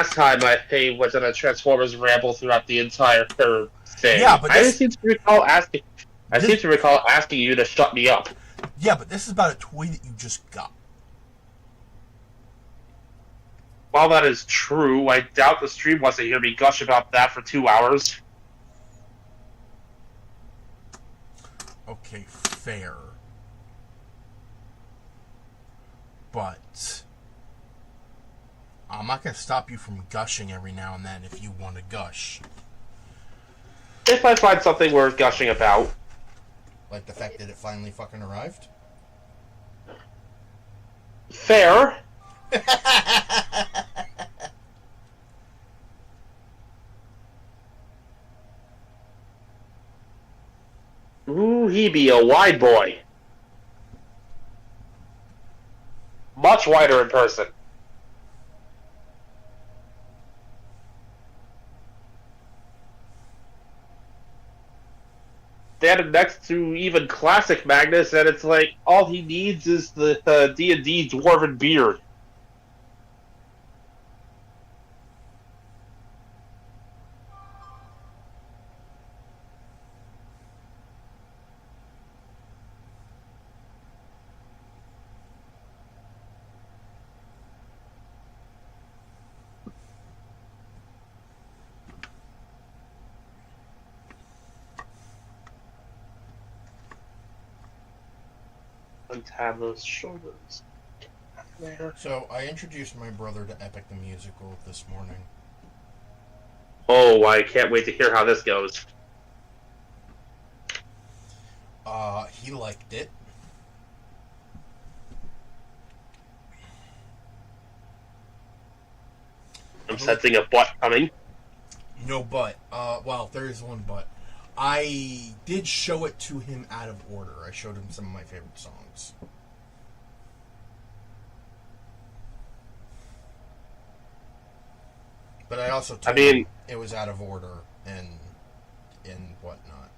last time I was in a Transformers ramble throughout the entire thing. Yeah, but I seem to recall asking. I seem to recall asking you to shut me up. Yeah, but this is about a toy that you just got. While that is true, I doubt the stream wants to hear me gush about that for 2 hours. Okay, fair. But I'm not going to stop you from gushing every now and then if you want to gush. If I find something worth gushing about. Like the fact that it finally fucking arrived? Fair. Ooh, he be a wide boy. Much wider in person. Standing next to even classic Magnus, and it's like all he needs is the D&D dwarven beard. Untab those shoulders. There. So, I introduced my brother to Epic the Musical this morning. Oh, I can't wait to hear how this goes. He liked it. I'm sensing a butt coming. No but. Well, there is one but. I did show it to him out of order. I showed him some of my favorite songs. But I also told him it was out of order and whatnot.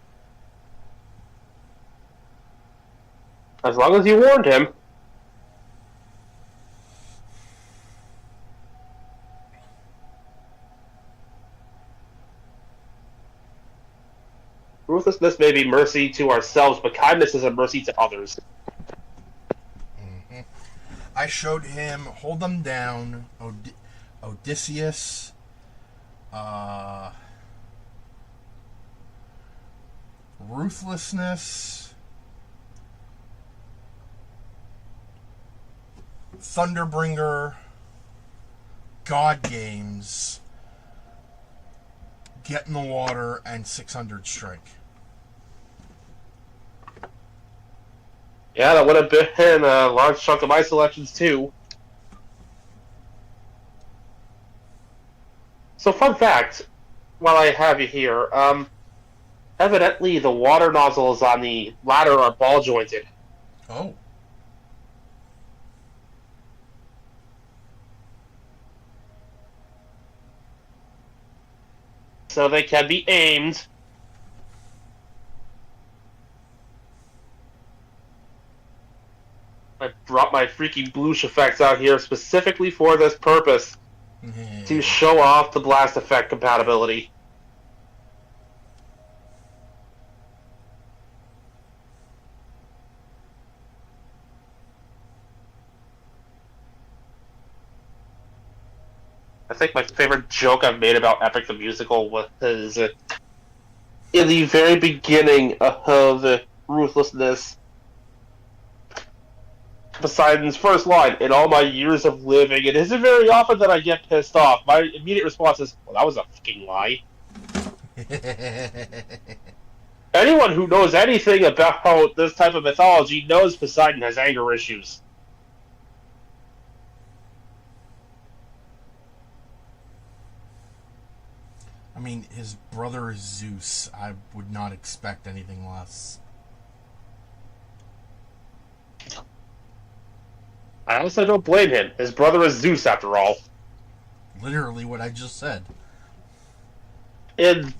As long as you warned him. Ruthlessness may be mercy to ourselves, but kindness is a mercy to others. Mm-hmm. I showed him Hold Them Down, Odysseus, Ruthlessness, Thunderbringer, God Games, Get in the Water, and 600 Strike. Yeah, that would have been a large chunk of my selections, too. So, fun fact, while I have you here, evidently the water nozzles on the ladder are ball-jointed. Oh. So they can be aimed. I brought my freaking bloosh effects out here specifically for this purpose. To show off the blast effect compatibility. I think my favorite joke I've made about Epic the Musical was in the very beginning of the Ruthlessness. Poseidon's first line, in all my years of living, it isn't very often that I get pissed off. My immediate response is, well, that was a fucking lie. Anyone who knows anything about this type of mythology knows Poseidon has anger issues. I mean, his brother is Zeus. I would not expect anything less. I also don't blame him. His brother is Zeus, after all. Literally what I just said. In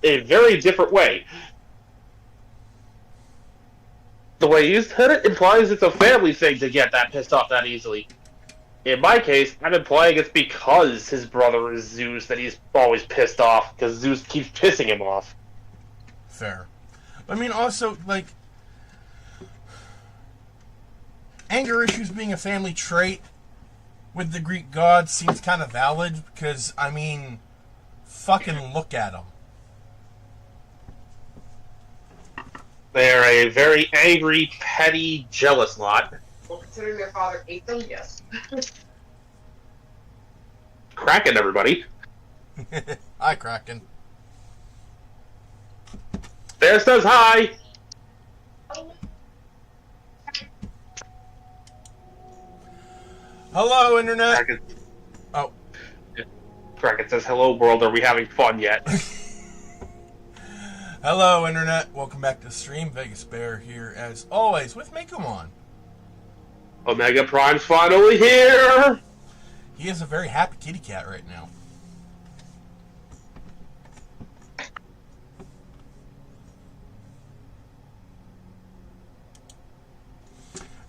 a very different way. The way you said it implies it's a family thing to get that pissed off that easily. In my case, I've been playing it because his brother is Zeus that he's always pissed off, because Zeus keeps pissing him off. Fair. I mean, also, like, anger issues being a family trait with the Greek gods seems kind of valid, because, I mean, fucking look at them. They're a very angry, petty, jealous lot. Well, considering their father ate them, yes. Kraken, everybody. Hi, Kraken. Bear says hi! Hello, Internet! Kraken. Oh. Kraken says, hello, world, are we having fun yet? Hello, Internet. Welcome back to the stream. Vegas Bear here, as always, with Mekumon. Omega Prime's finally here! He is a very happy kitty cat right now.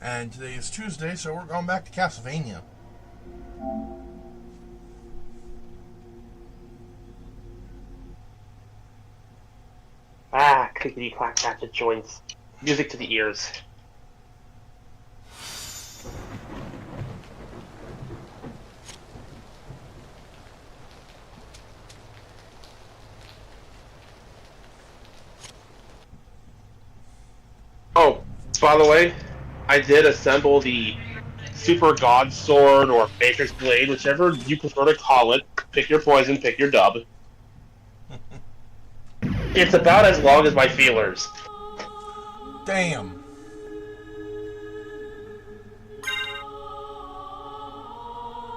And today is Tuesday, so we're going back to Castlevania. Ah, clickety clack clack, it joins. Music to the ears. Oh, by the way, I did assemble the Super God Sword or Matrix Blade, whichever you prefer to call it. Pick your poison, pick your dub. It's about as long as my feelers. Damn.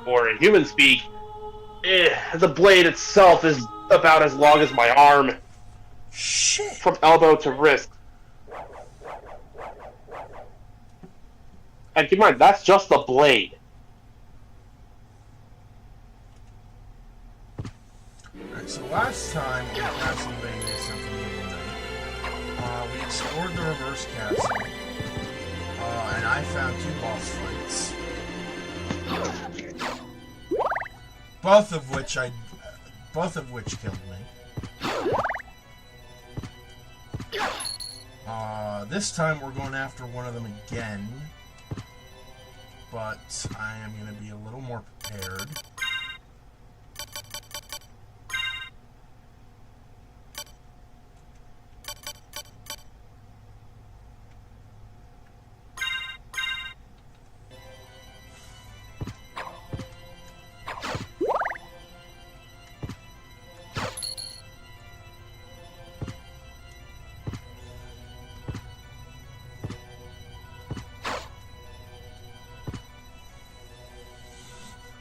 Or in human speak, the blade itself is about as long as my arm. Shit. From elbow to wrist. And keep in mind, that's just the blade. Alright, so last time on Castlevania Symphony of the Night, we explored the reverse castle, and I found 2 boss fights. Both of which killed me. This time we're going after one of them again, but I am going to be a little more prepared.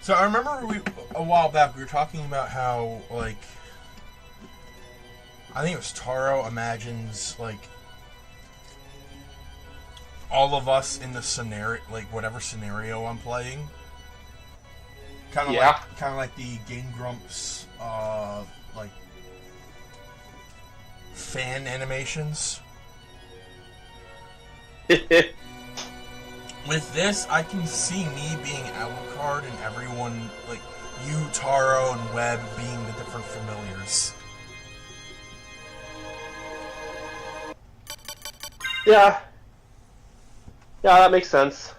So I remember a while back we were talking about how, like, I think it was Taro imagines, like, all of us in the scenario, like, whatever scenario I'm playing. Kind of like the Game Grumps, like, fan animations. With this, I can see me being Alucard and everyone, like, you, Taro, and Webb being the different familiars. Yeah. Yeah, that makes sense.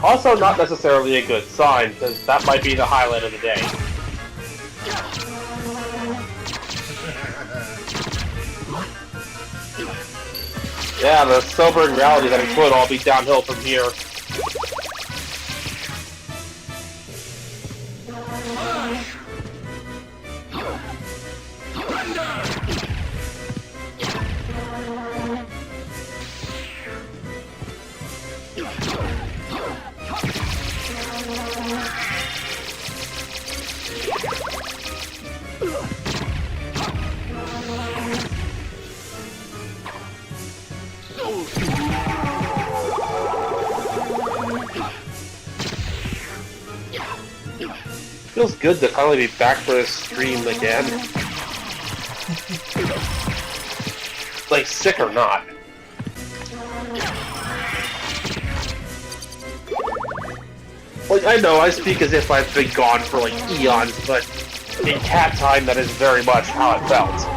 Also not necessarily a good sign, because that might be the highlight of the day. Yeah, the sobering reality that it could all be downhill from here. Feels good to finally be back for a stream again. Like, sick or not. Like, I know, I speak as if I've been gone for, like, eons, but in cat time, that is very much how it felt.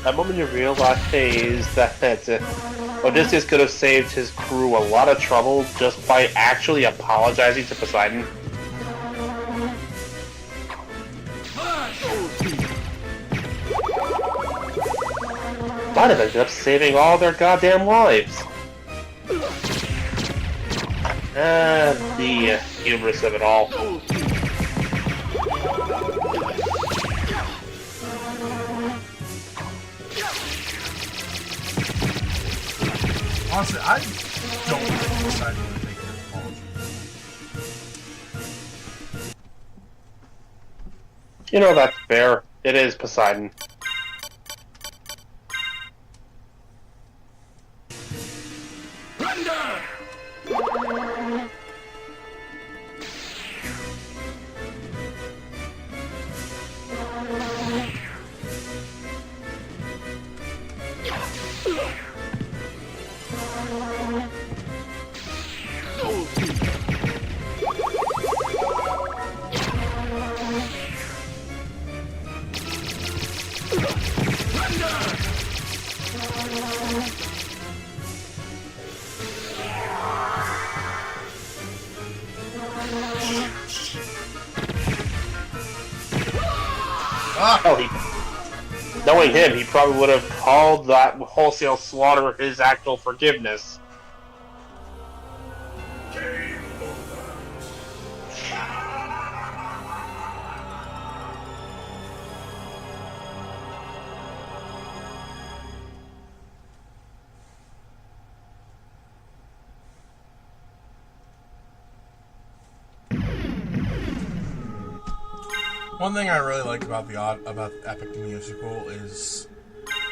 That moment you realize that Odysseus could have saved his crew a lot of trouble just by actually apologizing to Poseidon. Might have ended up saving all their goddamn lives. The hubris of it all. Honestly, I don't think Poseidon would take an apology. You know, that's fair. It is Poseidon. Oh, knowing him, he probably would have called that wholesale slaughter his actual forgiveness. One thing I really like about Epic the Musical is,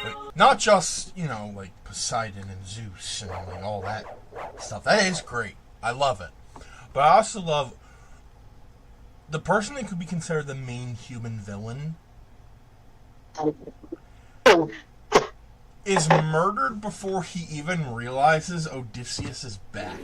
like, not just, you know, like Poseidon and Zeus and like all that stuff. That is great. I love it. But I also love the person that could be considered the main human villain is murdered before he even realizes Odysseus is back.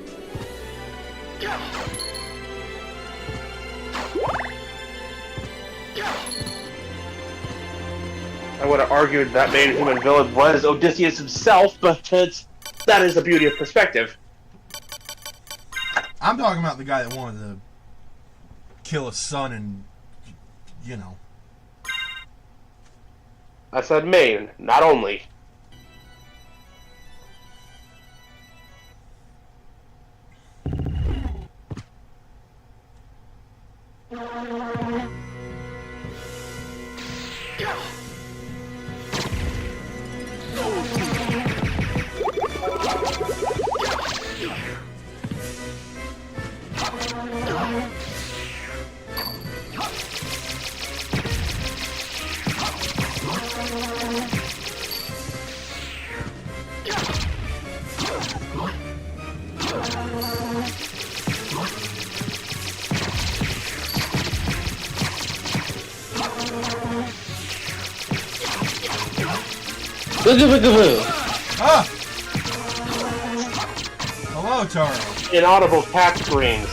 I would have argued that main human villain was Odysseus himself, but that is the beauty of perspective. I'm talking about the guy that wanted to kill his son and, you know, I said main, not only. Ah! Hello, Taro. Inaudible cat screams.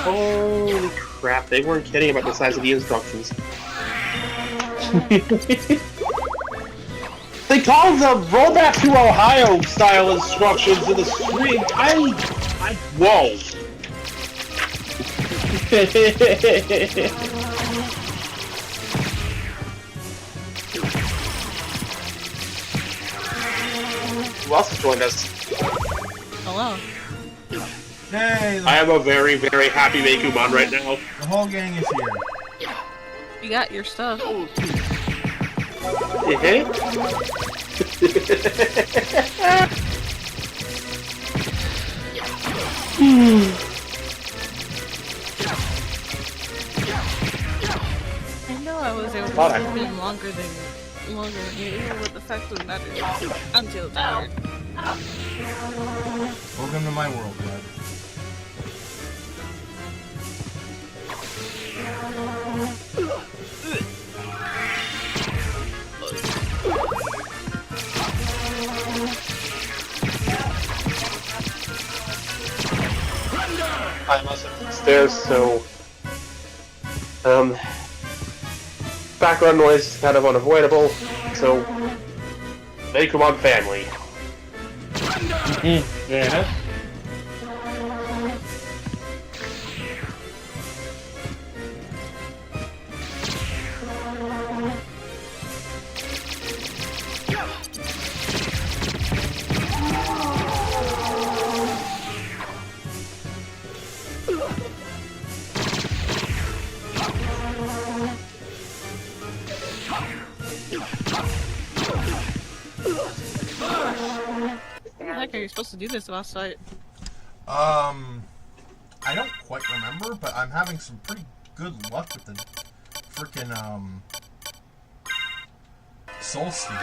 Holy crap, they weren't kidding about the size of the instructions. They called the rollback to Ohio style instructions in the stream. Whoa. Who else has joined us? Hello. Hey, I am a very, very happy Meikumon right now. the whole gang is here. You got your stuff. I know I was able to sleep in longer than you, even with the fact of the matter. I'm still tired. Welcome to my world, bud. I'm also upstairs, so background noise is kind of unavoidable. So Meikumon family. Yeah. How the heck are you supposed to do this last night? I don't quite remember, but I'm having some pretty good luck with the frickin' Soul Steal.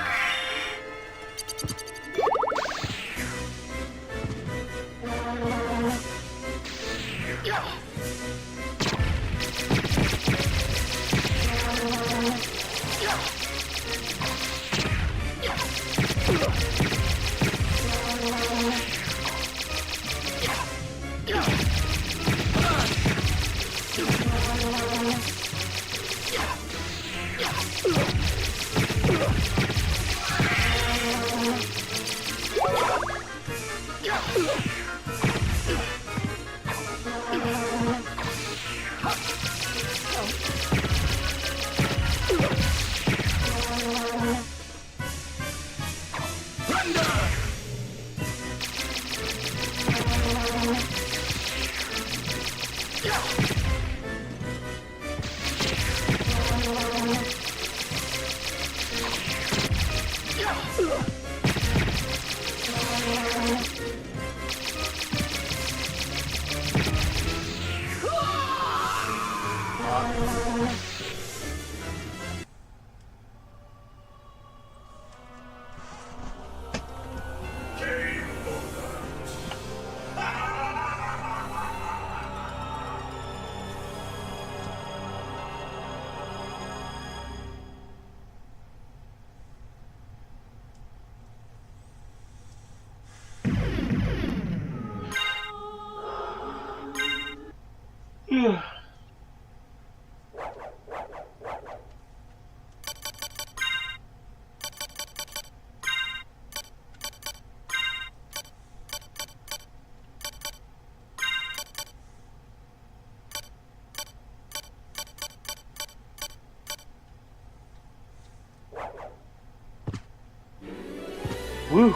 Woo!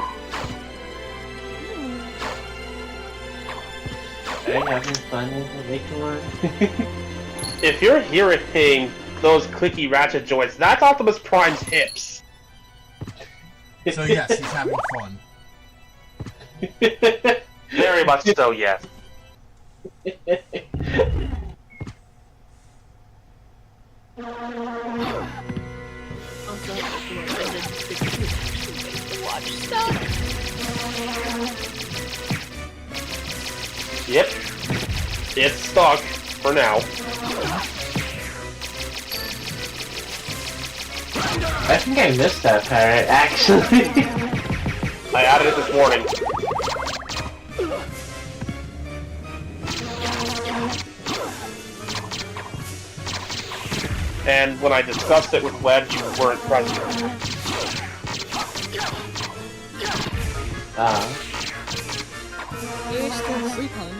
Are you having fun in the Lakeland? If you're hearing those clicky ratchet joints, that's Optimus Prime's hips. So yes, he's having fun. Very much so, yes. Also, watch stuff. Yep. It's stuck for now. I think I missed that part, actually. I added it this morning. And when I discussed it with Webb, you weren't present. You're still sleeping.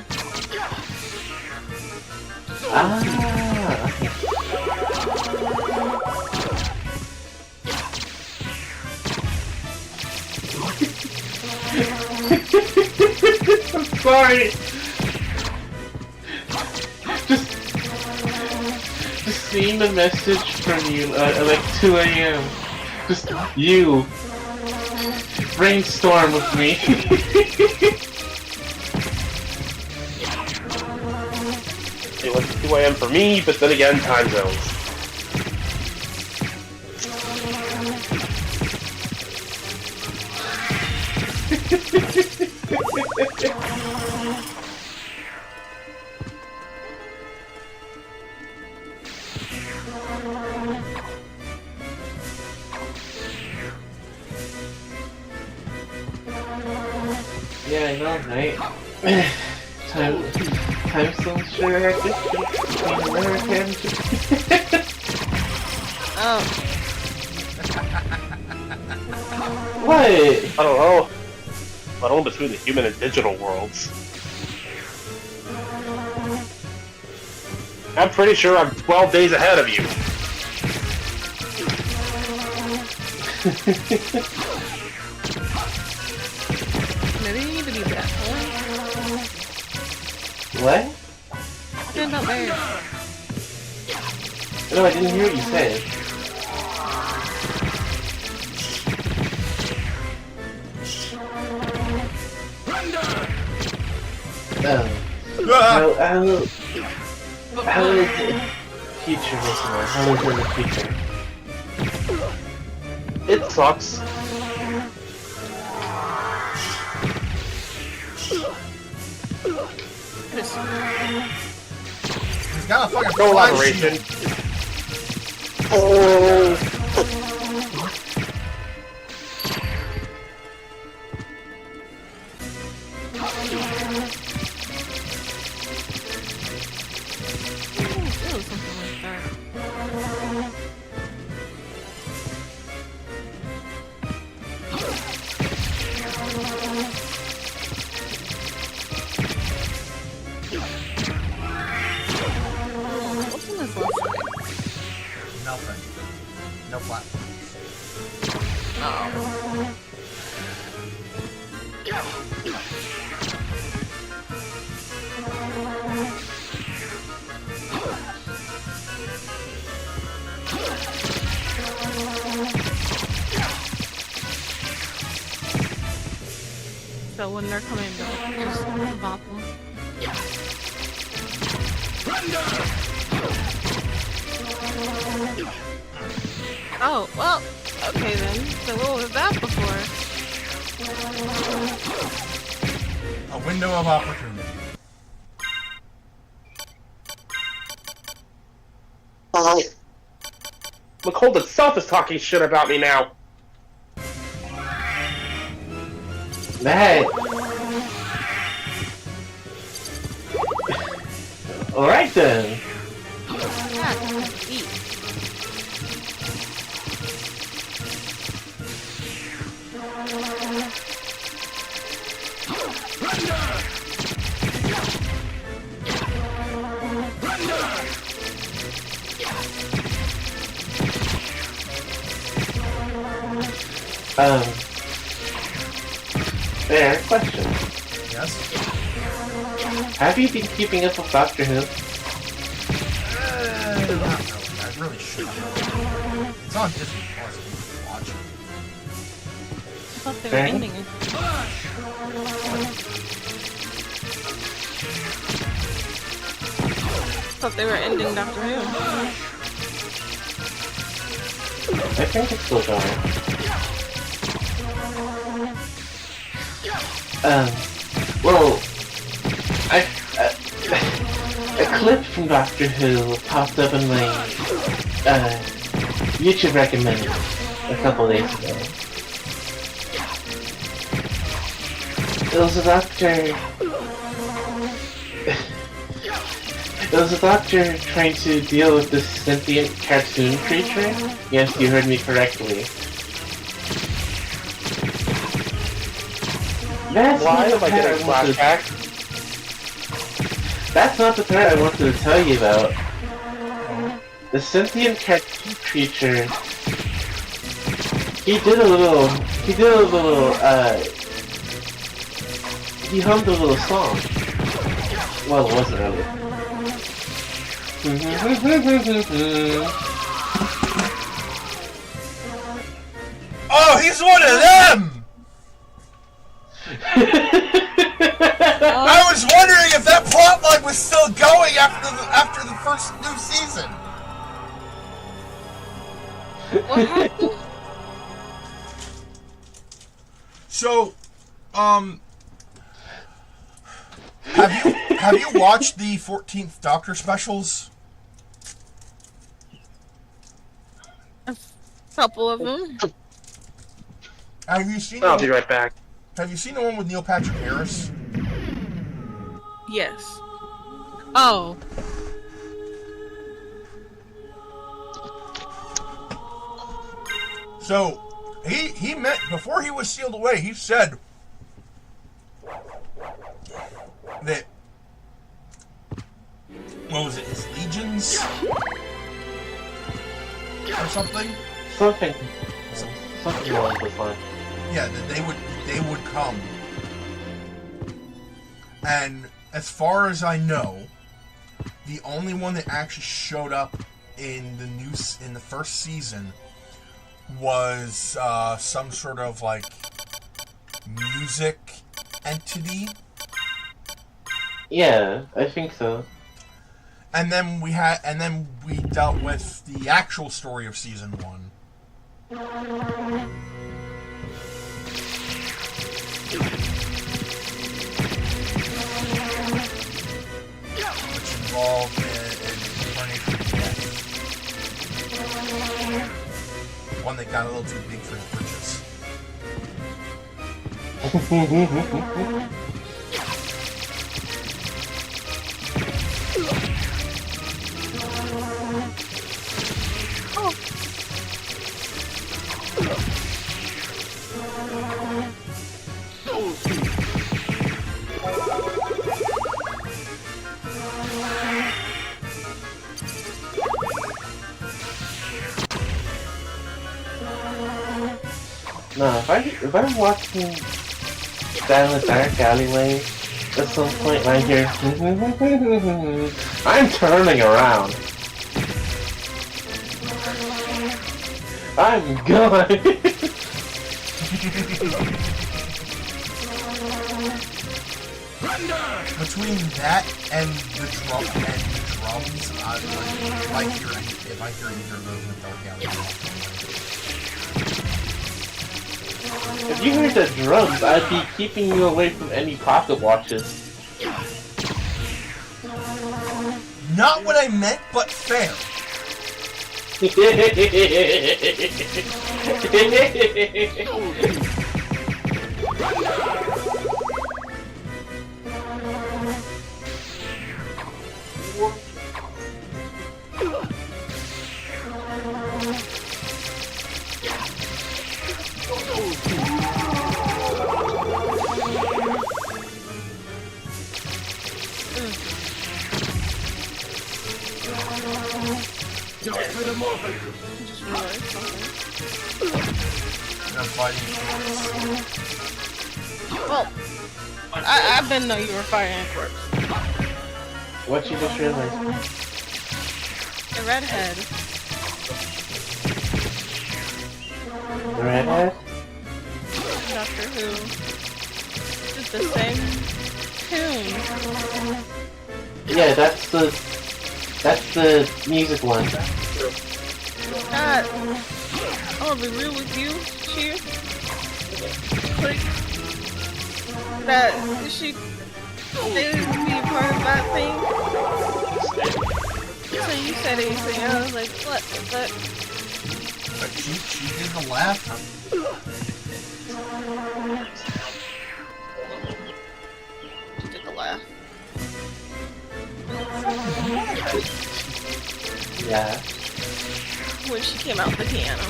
I'm sorry. Just seeing the message from you at like 2 a.m. Just you brainstorm with me. It was 2 a.m. for me, but then again, time zones. Yeah, I know, right? Time so sure between Americans. Oh. What? I don't know. I don't know between the human and digital worlds. I'm pretty sure I'm 12 days ahead of you. Maybe you need to be that boy. What? Stand up there. No, I didn't hear what you said. How is the future looking like? How is it in the future? It sucks. He's got a fucking No flash elaboration. shield. Oh. Something like that. What's on this left side? Nothing. No platforms. Oh. So when they're coming back, just bop them. Oh, well, okay then. So what was that before? A window of opportunity. The cold itself is talking shit about me now. That. Alright then. Yeah, eat. Fair question. Yes? Have you been keeping up with Doctor Who? Not really. I really should. It's on Disney Plus. You can watch it. I thought they were ending it. I thought they were ending Doctor Who. I think it's still going. Well, a clip from Doctor Who popped up in my YouTube recommended a couple days ago. It was a doctor. It was a doctor trying to deal with this sentient cartoon creature. Yes, you heard me correctly. That's Why not am the I part getting a wanted- flashback? That's not the part I wanted to tell you about. The sentient cartoon creature. He hummed a little song. Well, it wasn't really. Oh, he's one of them! I was wondering if that plotline was still going after the first new season. What happened? So, have you watched the 14th Doctor specials? A couple of them. Have you seen? I'll be right back. Have you seen the one with Neil Patrick Harris? Yes. Oh. So, he meant, before he was sealed away, he said that, what was it, his legions? Or something? Something along those lines. Yeah, that they would come. And as far as I know, the only one that actually showed up in the first season was some sort of like music entity. Yeah, I think so. And then we dealt with the actual story of season 1. Which involved incarnation of death. One that got a little too big for his britches. No, if I'm watching down the dark alleyway, at some point I hear, I'm turning around. I'm gone. Between that and the drums, if I hear either of those in the dark alleyway. If you heard the drums, I'd be keeping you away from any pocket watches. Not what I meant, but fair. And I'm fighting Well, I've been know you were Fire and Corpse. What you just realized? The redhead. The redhead? Doctor Who. It's the same tune. Yeah, that's the music one. God. I'll be real with you, Cheer. Like, that she didn't be a part of that thing. So you said anything, I was like, what? But she did the laugh. she did the laugh. Yeah. When she came out the piano.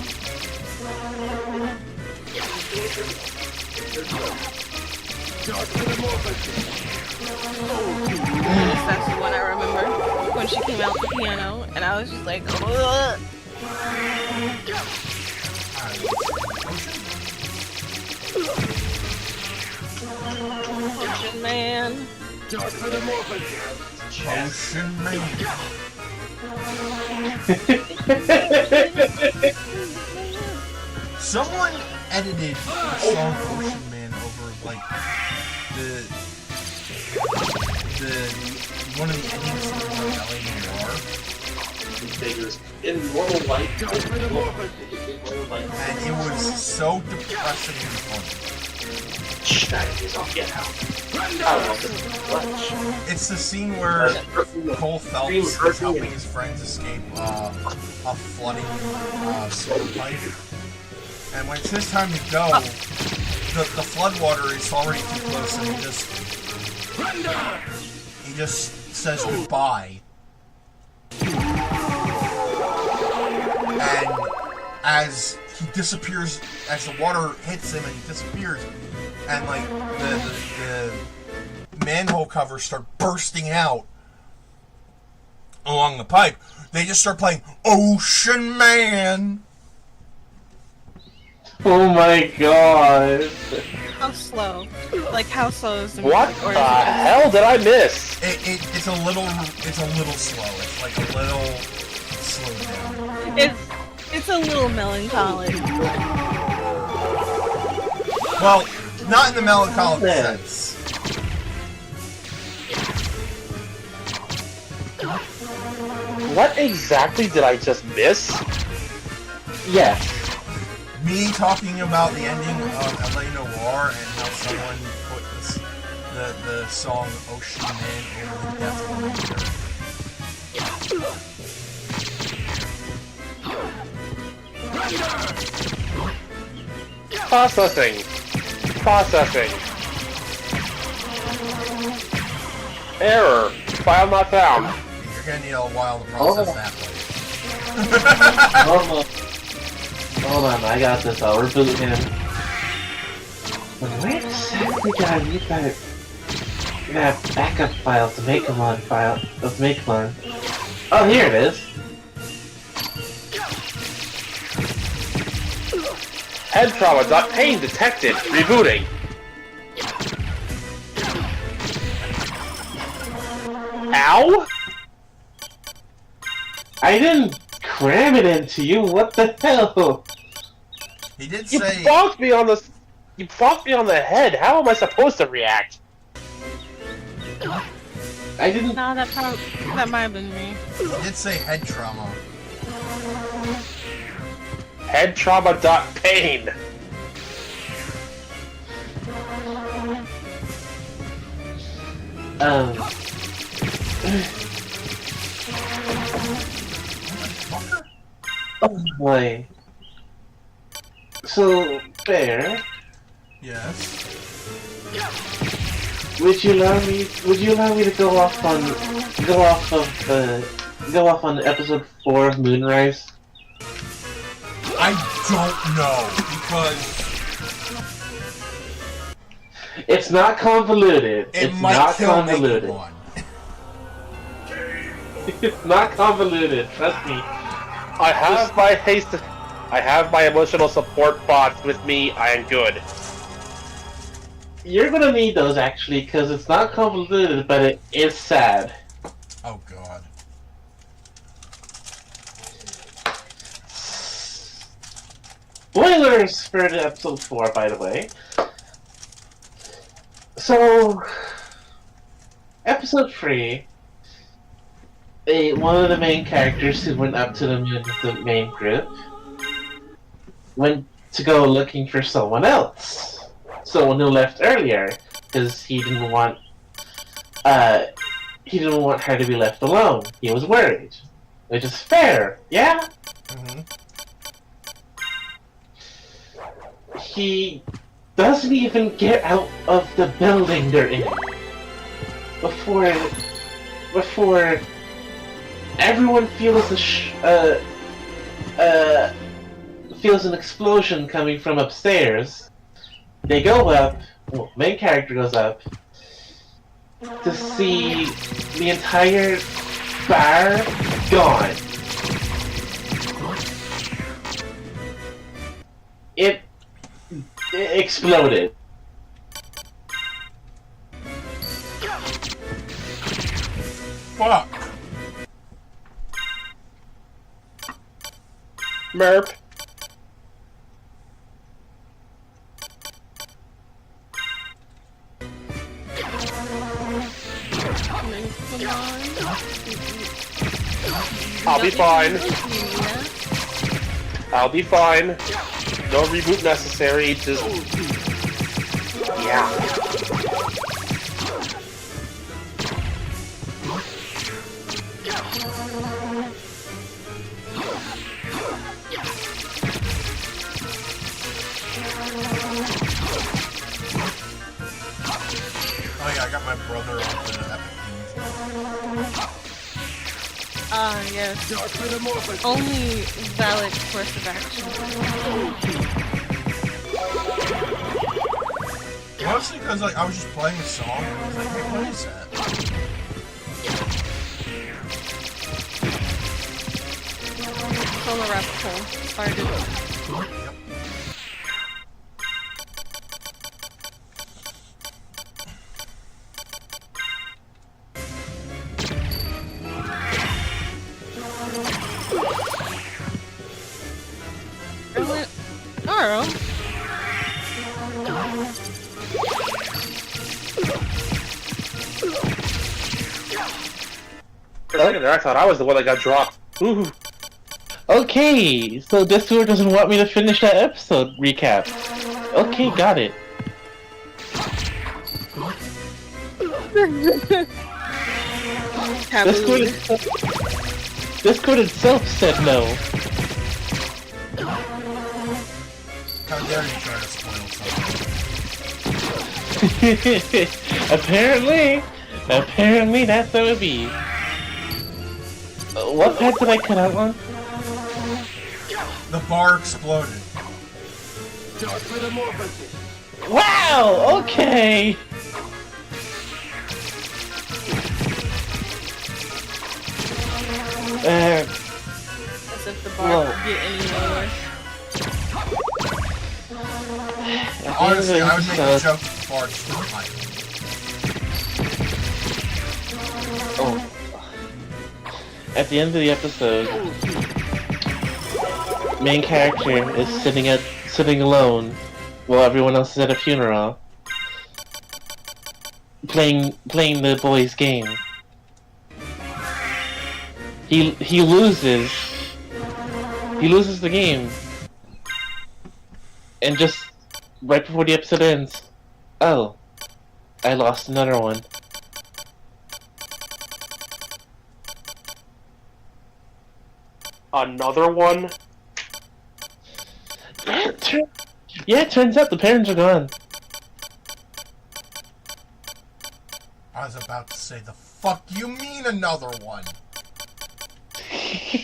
That's the one I remember. When she came out the piano, and I was just like, ugh. Ocean Man. Ocean Man. Someone edited the song Ocean Man over like the one of the ending scenes of LA Noir. In normal life. And it was so depressing and funny. It's the scene where Cole Phelps is helping his friends escape a flooding sewer pipe. And when it's his time to go, the floodwater is already too close, and he just says goodbye. And as he disappears, as the water hits him and he disappears, and like the manhole covers start bursting out along the pipe, they just start playing Ocean Man. Oh my god. How slow? Like how slow is the What music? Or the is it hell did I miss? It's a little slow. It's like a little slowed down. It's a little melancholic. Well, not in the melancholic sense. What exactly did I just miss? Yes. Me talking about the ending of LA Noir and how someone put the song Ocean Man over the death of the Processing. Error. File not found. You're gonna need a while to process that one. Hold on, I got this. I'll reboot him. Where exactly did I need that backup file to make one file of make one? Oh, here it is. Head trauma. Pain detected. Rebooting. Ow? I didn't cram it into you. What the hell? He did You say bonked me on the. You bonked me on the head. How am I supposed to react? I didn't. No, that might have been me. he did say head trauma. Head trauma. Pain. Oh boy. So, Bear, Yes. would you allow me to go off on episode 4 of Moonrise? I don't know because It's not convoluted. it It's might not kill convoluted. one. It's not convoluted. Trust me. I have my emotional support bots with me. I am good. You're gonna need those actually, because it's not convoluted, but it is sad. Oh god. Spoilers for the episode 4, by the way. So, episode 3, one of the main characters who went up to the main group went to go looking for someone else. Someone who left earlier, because he didn't want her to be left alone. He was worried. Which is fair, yeah? Mm-hmm. He doesn't even get out of the building they're in before everyone feels feels an explosion coming from upstairs. They go up. Well, main character goes up to see the entire bar gone. It exploded. Fuck. Merp. I'll be fine. I'll be fine. No reboot necessary, just... Yeah. Oh yeah, I got my brother on the Epic Games. Yes. Only valid course of action. Mostly because like I was just playing a song and I was like, hey, what is that? Solar rabbit hole. Started. Yep. Alright. For a second there, I thought I was the one that got dropped. Ooh. Okay, so Discord doesn't want me to finish that episode recap. Okay, got it. Discord itself said no. How dare you try to spoil something? Apparently that's how it be. What pad did I cut out on? The bar exploded. Wow, okay! As if the bar could get any lower. Honestly, I would make a joke if the bar just went higher. Oh. At the end of the episode, main character is sitting alone while everyone else is at a funeral, playing the boys' game. He loses the game, and just right before the episode ends, oh, I lost another one. Another one? Yeah, it turns out the parents are gone. I was about to say, the fuck you mean another one?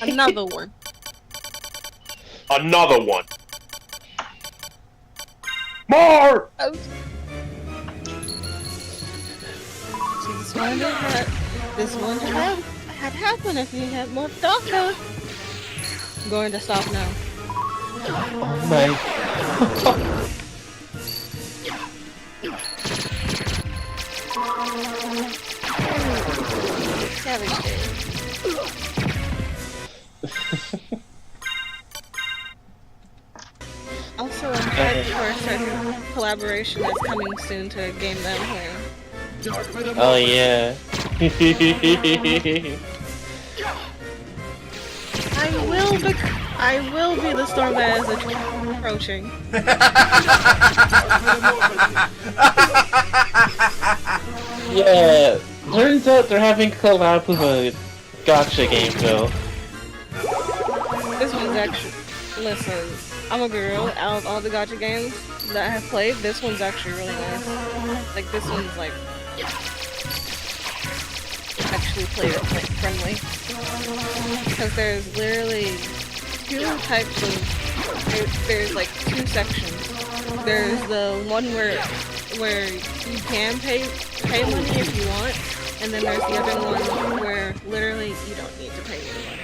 Another one. Another one. More! Oh. This one had happened if you had more DACA. I'm going to stop now. Oh my. Savage Day. Also, I'm hyped for a certain collaboration that's coming soon to a game that I'm playing. Oh yeah. I will be the storm that is approaching. Yeah. Turns out they're having collab with a gacha game though. This one's actually. Listen, I'm a girl. Out of all the gacha games that I have played, this one's actually really nice. Like, this one's like actually player friendly. Because there's literally two types of. There's like two sections. There's the one where you can pay money if you want, and then there's the other one where literally you don't need to pay any money.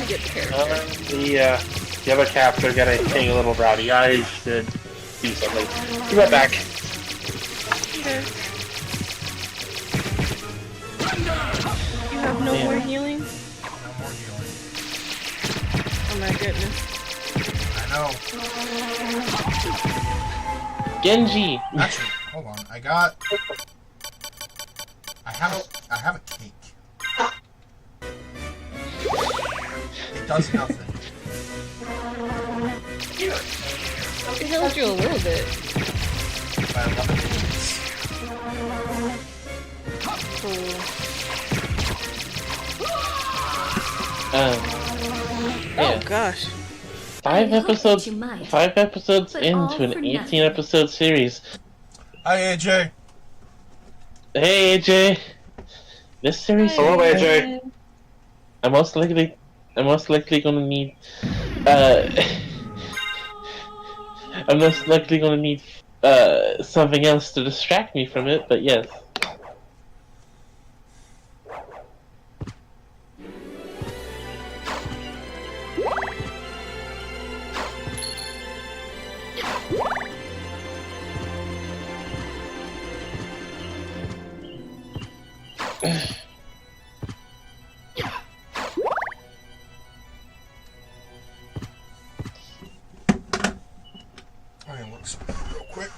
To get the character. The other caps are getting a little rowdy. I should do something. Be right back. Okay. You have no more healing? No more healing. Oh my goodness. I know. Genji! Actually, hold on. I have a cake. It does nothing. It heals you a little bit. But I love it. Cool. Yeah. Oh gosh. 5 episodes you might, but into all an for 18 nothing. episode series. Hi, AJ. Hey AJ! This series Hello, AJ. I'm most likely gonna need I'm most likely gonna need something else to distract me from it, but yes. Okay, look something real quick.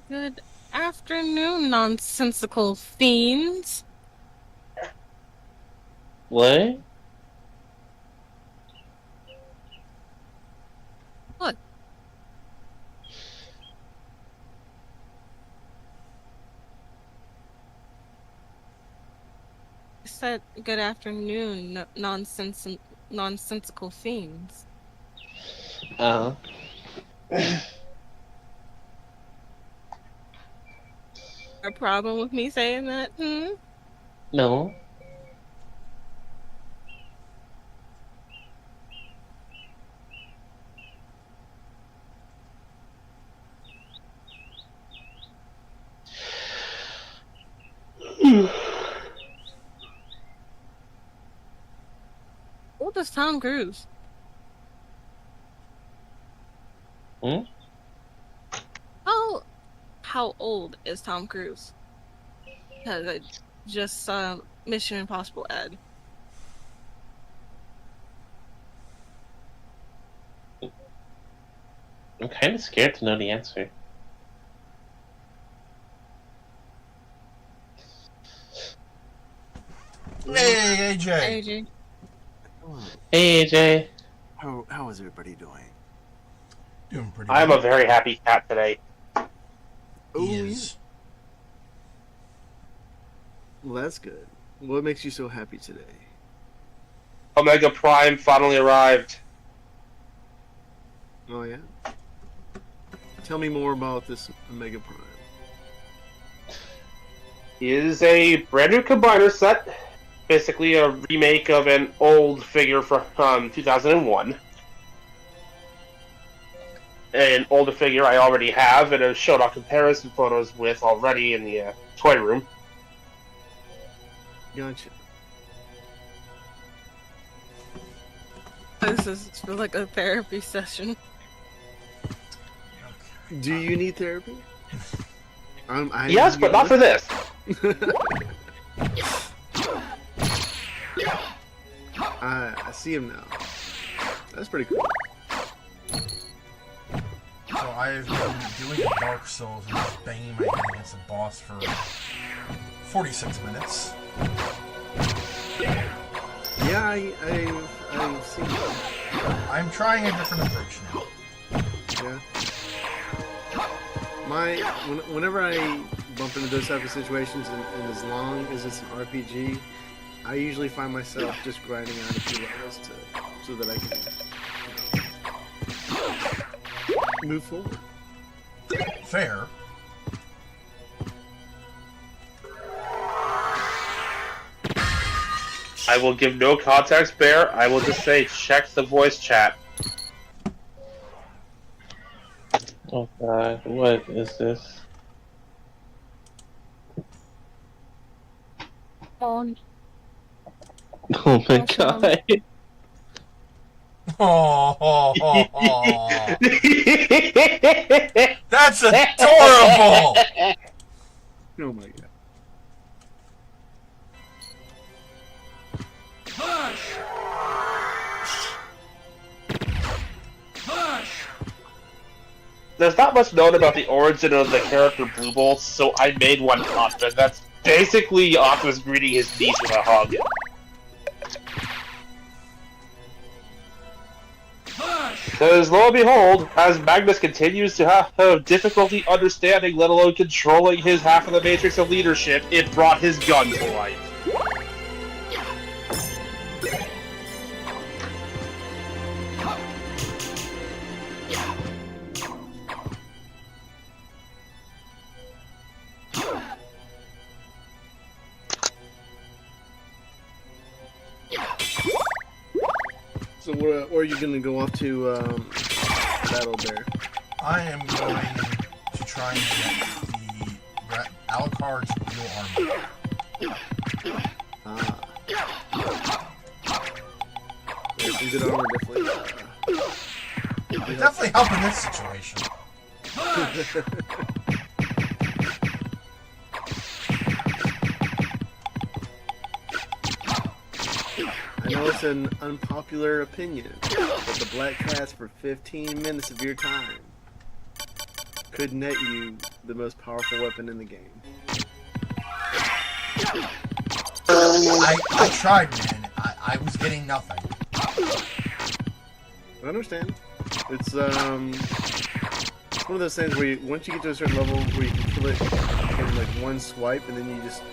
Good afternoon, nonsensical fiends. What? What? I said good afternoon, nonsensical fiends. Uh A problem with me saying that? no. What does Tom Cruise? Hmm? How old is Tom Cruise? Because I just saw Mission Impossible ad. I'm kind of scared to know the answer. Hey, AJ. AJ. Hey AJ! How is everybody doing? Doing pretty I'm good. a very happy cat today. He yeah. is. Well, that's good. What makes you so happy today? Omega Prime finally arrived. Oh yeah. Tell me more about this Omega Prime. It is a brand new combiner set. Basically a remake of an old figure from 2001. An older figure I already have and have showed off comparison photos with already in the toy room. Gotcha. This is for like a therapy session. Do you need therapy? Yes, but not for this. I see him now. That's pretty cool. So I've been doing Dark Souls and just banging my head against the boss for 46 minutes. Yeah, I've seen that. I'm trying a different approach now. Yeah. Whenever I bump into those type of situations, and as long as it's an RPG, I usually find myself just grinding out a few levels so that I can move forward. Fair. I will give no context, Bear. I will just say check the voice chat. Oh god, what is this? On. Oh my Awesome. god. Oh, that's adorable. Oh my god. There's not much known about the origin of the character Blue Bolt, so I made one up, and that's basically Optimus greeting his niece with a hug. Because lo and behold, as Magnus continues to have difficulty understanding, let alone controlling his half of the matrix of leadership, it brought his gun to life. So where are you gonna go off to Battle Bear? I am going to try and get the Alucard's real armor. Yeah, some good armor It definitely help in this situation. I know it's an unpopular opinion, but the Black Cats for 15 minutes of your time could net you the most powerful weapon in the game. I tried, man. I was getting nothing. I understand. It's one of those things where once you get to a certain level where you can kill it in like one swipe, and then you just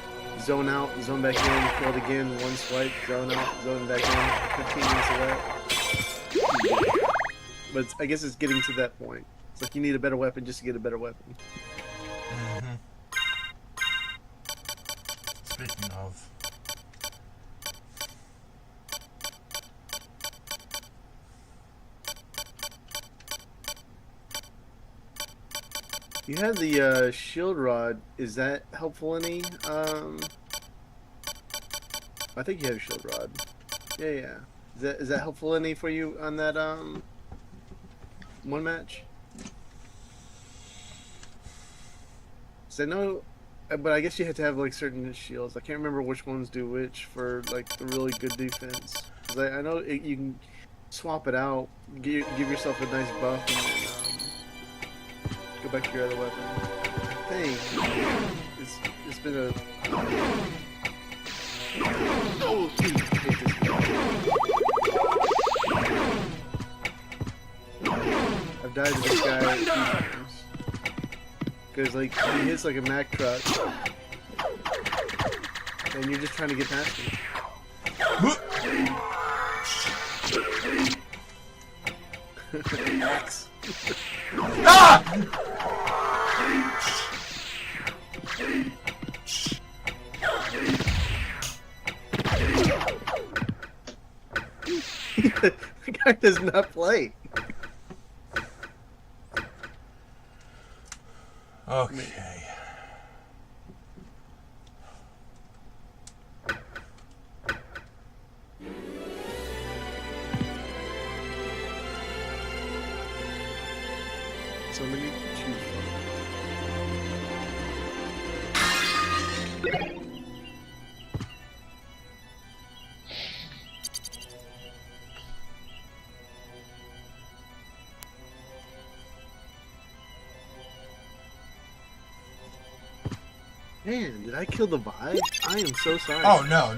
zone out, zone back in, kill it again, one swipe, zone out, zone back in, 15 minutes of that. But I guess it's getting to that point. It's like you need a better weapon just to get a better weapon. Mm-hmm. Speaking of... You had the shield rod. Is that helpful any? I think you have a shield rod. Yeah. Is that helpful any for you on that one match? So I know, but I guess you have to have like certain shields. I can't remember which ones do which for like the really good defense. 'Cause I know you can swap it out, give yourself a nice buff, and then, go back to your other weapon. I think it's been a. Oh, hate this guy. I've died to this guy a few times because like he hits like a Mack truck, and you're just trying to get past him. Max. Ah! The guy does not play. Okay. so many to choose from. Man, did I kill the vibe? I am so sorry. Oh no,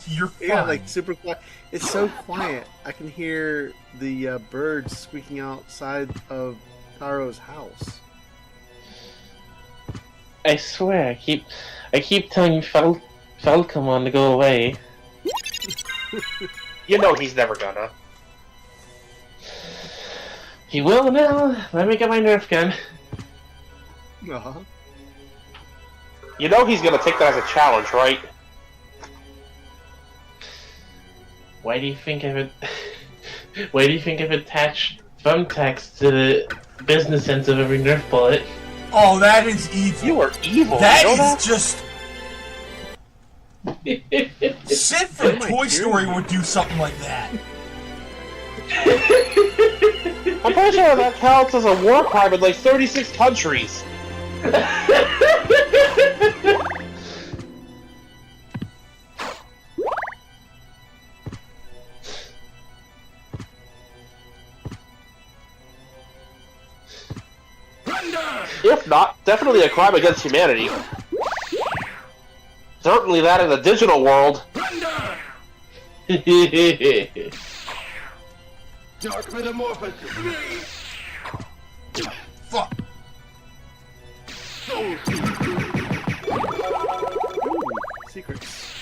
you're fine. Yeah, like super quiet. It's so quiet. I can hear the birds squeaking outside of Taro's house. I swear, I keep telling Falcomon to go away. You know he's never gonna. He will now. Let me get my Nerf gun. Uh-huh. You know he's gonna take that as a challenge, right? Why do you think I've Why do you think I've attached thumbtacks to the business ends of every Nerf bullet? Oh, that is evil. You are evil. That you know is that? just. Sid from Toy Story would do something like that. I'm pretty sure that counts as a war crime in like 36 countries. If not, definitely a crime against humanity. Certainly that in the digital world. Dark Metamorphosis! Fuck. Ooh, secrets.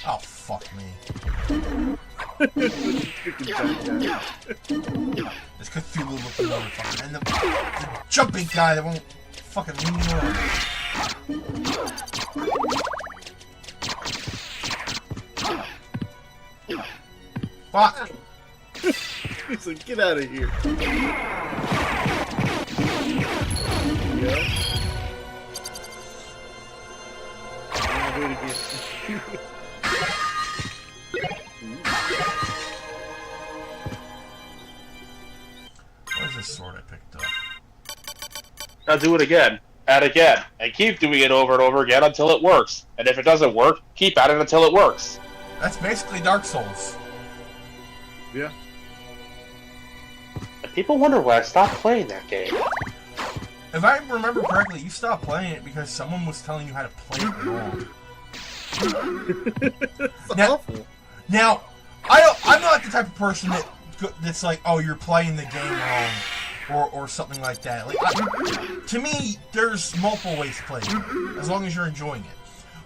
Oh, fuck me. Freaking giant guy. This Cthulhu looking motherfucker. And the jumping guy that won't fucking leave me alone. Fuck. He's like, get out of here. Yeah. I'll do it again. Where's this sword I picked up? Now do it again, and again, and keep doing it over and over again until it works. And if it doesn't work, keep at it until it works. That's basically Dark Souls. Yeah. And people wonder why I stopped playing that game. If I remember correctly, you stopped playing it because someone was telling you how to play it wrong. It's Now- awful. Now, I'm not the type of person that's like, oh, you're playing the game wrong, or something like that. Like, to me, there's multiple ways to play it, as long as you're enjoying it.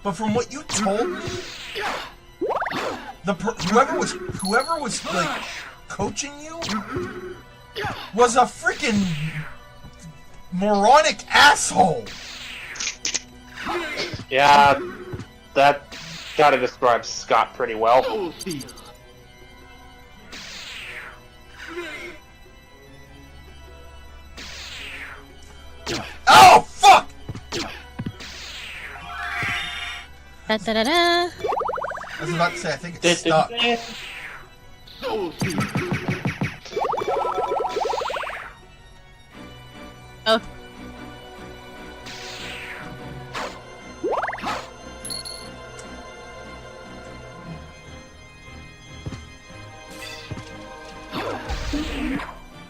But from what you told me, whoever was like coaching you was a freaking moronic asshole. Yeah, that gotta describe Scott pretty well. Oh, fuck! Da da da da. I was about to say, I think it's stuck. Oh.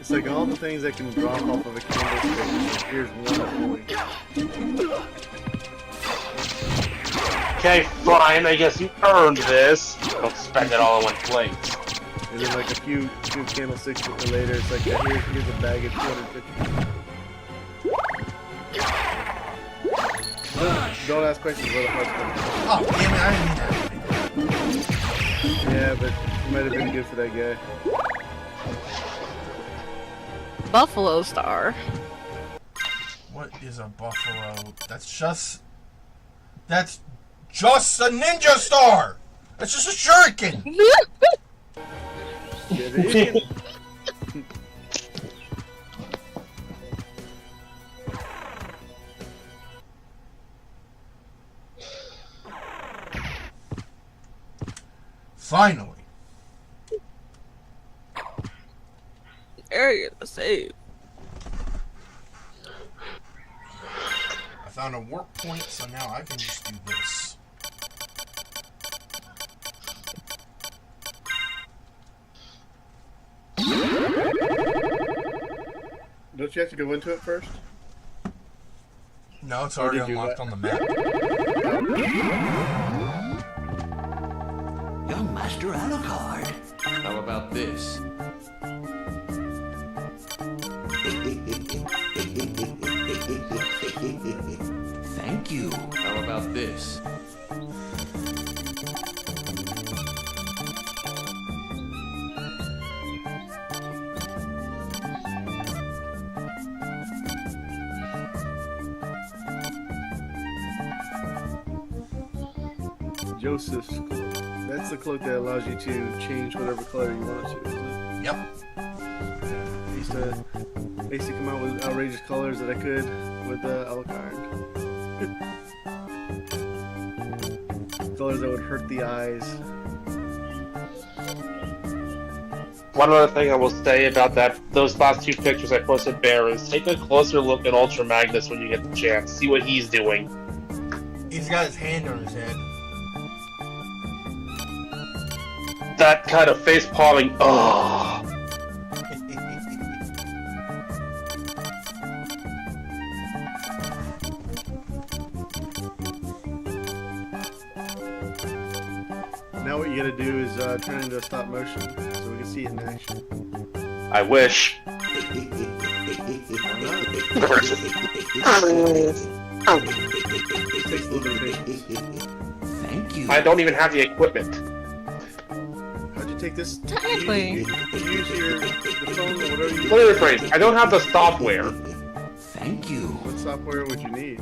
It's like all the things that can drop off of a candlestick. Here's one point. Okay, fine, I guess you earned this. Don't spend it all in one place. And then like a few candlesticks later, it's like, yeah, here's a bag of 250. Don't ask questions where the heart's coming from. Oh, damn it, I didn't mean that. Yeah, but it might have been good for that guy. Buffalo Star. What is a buffalo? That's just a ninja star! That's just a shuriken! Get it in. Finally. area to save. I found a warp point, so now I can just do this. Don't you have to go into it first? No, it's Or already did you unlocked let- on the map. Young Master Alucard. How about this? Thank you. How about this? Joseph's cloak. That's the cloak that allows you to change whatever color you want it to, isn't it? Yep. I used to basically come out with outrageous colors that I could with Alucard. Colors that would hurt the eyes. One other thing I will say about those last two pictures I posted, Bear, is take a closer look at Ultra Magnus when you get the chance. See what he's doing. He's got his hand on his head. That kind of face palming. Oh. Now what you gotta do is turn it into a stop motion so we can see it in action. I wish. It takes a little bit of patience. Thank you. I don't even have the equipment. How'd you take this? Technically. You use the phone or whatever you Let me rephrase. I don't have the software. Thank you. What software would you need?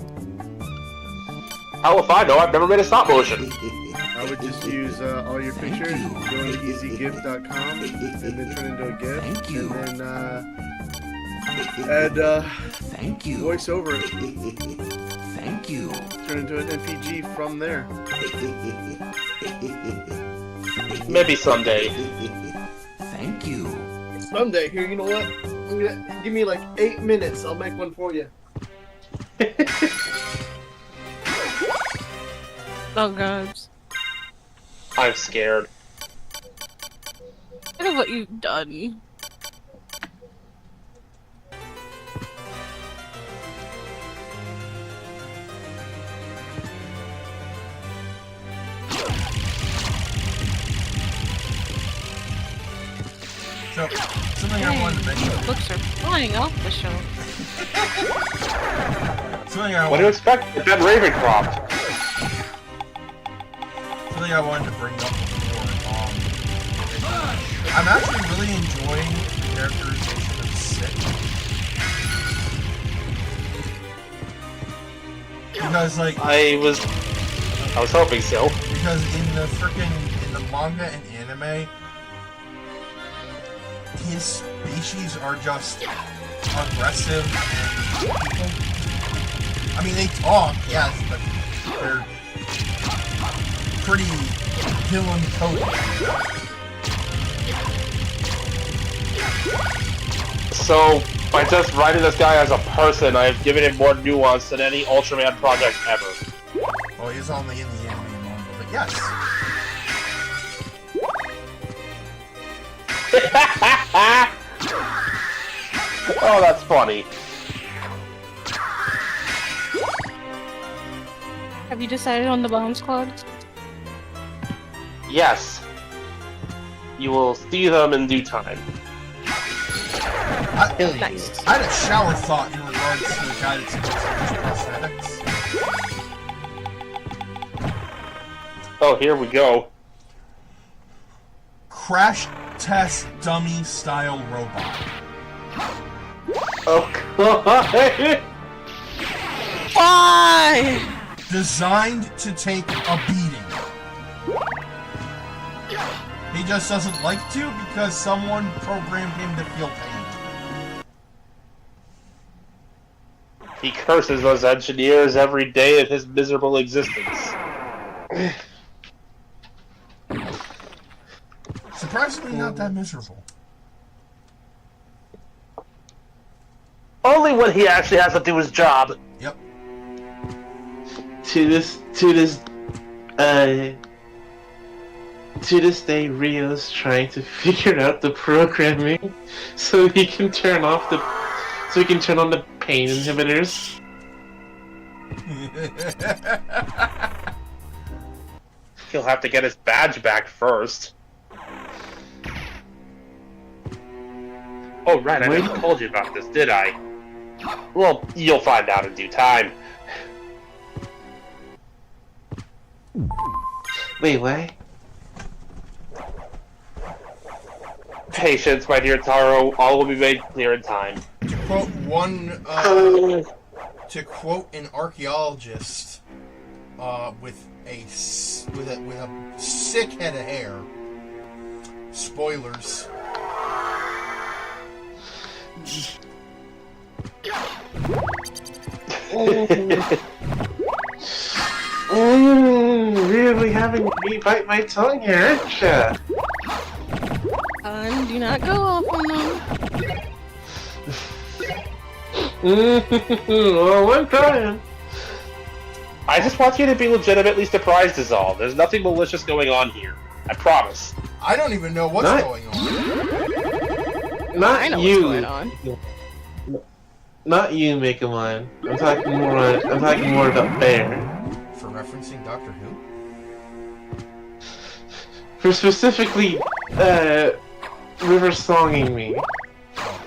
How if I know? I've never made a stop motion. I would just use all your Thank pictures, you. go into easygif.com, and then turn it into a GIF, Thank you. and then add Thank you. voice over it, Thank you. turn it into an MPG from there. Maybe someday. Thank you. Someday, here, you know what? Give me like 8 minutes, I'll make one for you. Oh god. I'm scared. Look at what you've done. So, something I wanted to mention. These books are flying off the shelf. Something I What do you wanted, expect? It's Ben Ravencroft. something I wanted to bring up before. I'm actually really enjoying the characterization of Sick. Because, like, I was hoping so. because in the manga and anime, his species are just aggressive and people. I mean, they talk, yes, but they're pretty villain coded. So, by just writing this guy as a person, I have given him more nuance than any Ultraman project ever. Well, he's only in the anime and manga, but yes. Oh, that's funny. Have you decided on the bomb squad? Yes. You will see them in due time. Nice. I had a shower thought in regards to the guy that's supposed to use prosthetics. Oh, here we go. Crash test dummy style robot. Oh, God. Why? Designed to take a beating. He just doesn't like to because someone programmed him to feel pain. He curses those engineers every day of his miserable existence. Surprisingly not that miserable. only when he actually has to do his job. Yep. To this day, Rio's trying to figure out the programming so he can turn on the pain inhibitors. He'll have to get his badge back first. Oh, right, I never told you about this, did I? Well, you'll find out in due time. Wait, what? Patience, my dear Taro. All will be made clear in time. To quote an archaeologist, with a sick head of hair. Spoilers. Really having me bite my tongue here, aren't ya? Do not go off on them. Oh, I'm trying. I just want you to be legitimately surprised is all. There's nothing malicious going on here. I promise. I don't even know what's going on. Not I know you. what's going on. Not you, Megamon. I'm talking more about Bear. For referencing Doctor Who? For specifically, River songing me. Oh.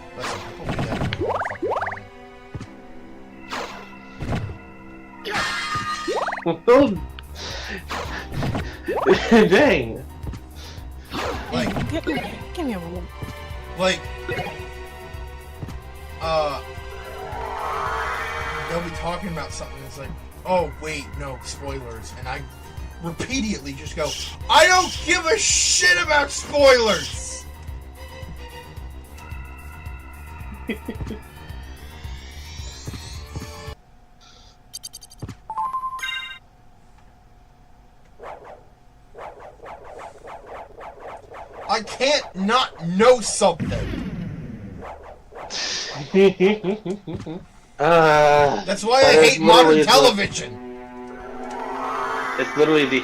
Listen, people do that to me all the fucking time. Dang. Like, Give me a moment. like, they'll be talking about something that's like, oh, wait, no, spoilers. And I repeatedly just go, I don't give a shit about spoilers! I can't not know something. That's why I hate modern television. It's literally the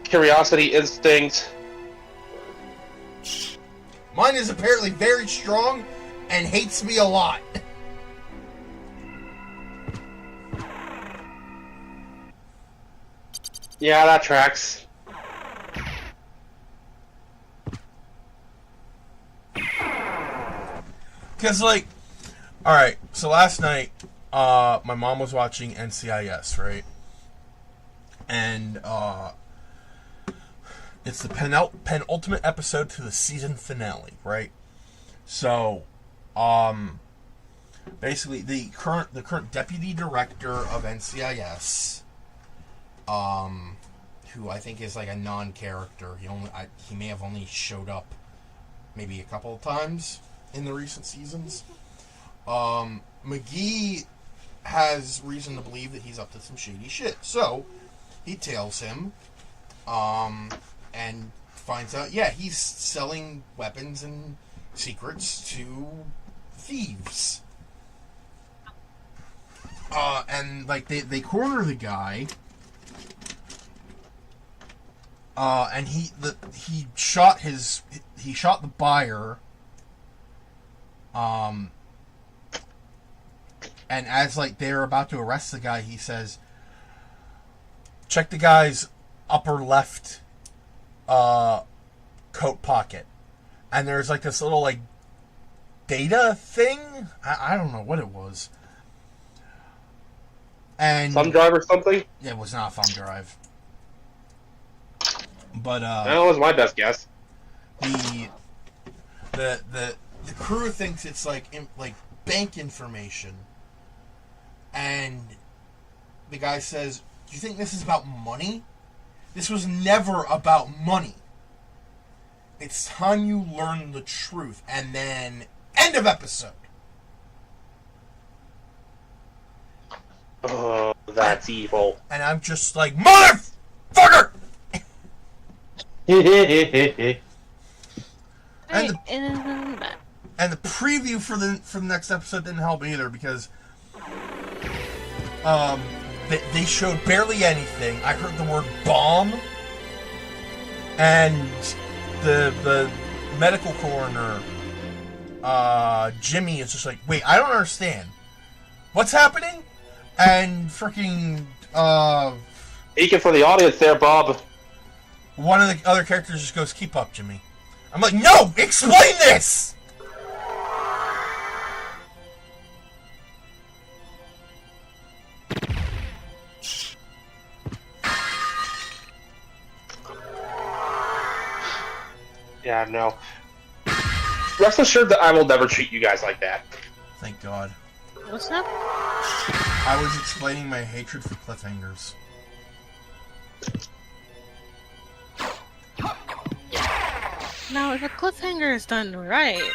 curiosity instinct. Mine is apparently very strong and hates me a lot. Yeah, that tracks. Because, like, alright, so last night, my mom was watching NCIS, right? And, it's the penultimate episode to the season finale, right? So, basically, the current deputy director of NCIS, who I think is like a non-character. He may have only showed up maybe a couple of times in the recent seasons. McGee has reason to believe that he's up to some shady shit. So, he tails him, and finds out, yeah, he's selling weapons and secrets to thieves. And, like, they corner the guy, and he shot the buyer, and as, like, they're about to arrest the guy, he says, check the guy's upper left coat pocket. And there's, like, this little, like, data thing? I don't know what it was. And Thumb drive or something? it was not a thumb drive. But, That was my best guess. the crew thinks it's like bank information, and the guy says, "Do you think this is about money? This was never about money. It's time you learn the truth." And then end of episode. Oh, that's evil. And I'm just like, motherfucker. And And the preview for the next episode didn't help either because they showed barely anything. I heard the word bomb, and the medical coroner, Jimmy, is just like, wait, I don't understand. What's happening? And freaking Speaking for the audience there, Bob. one of the other characters just goes, keep up, Jimmy. I'm like, no, explain this! Yeah, no. Rest assured that I will never treat you guys like that. Thank God. What's up? I was explaining my hatred for cliffhangers. Now, if a cliffhanger is done right,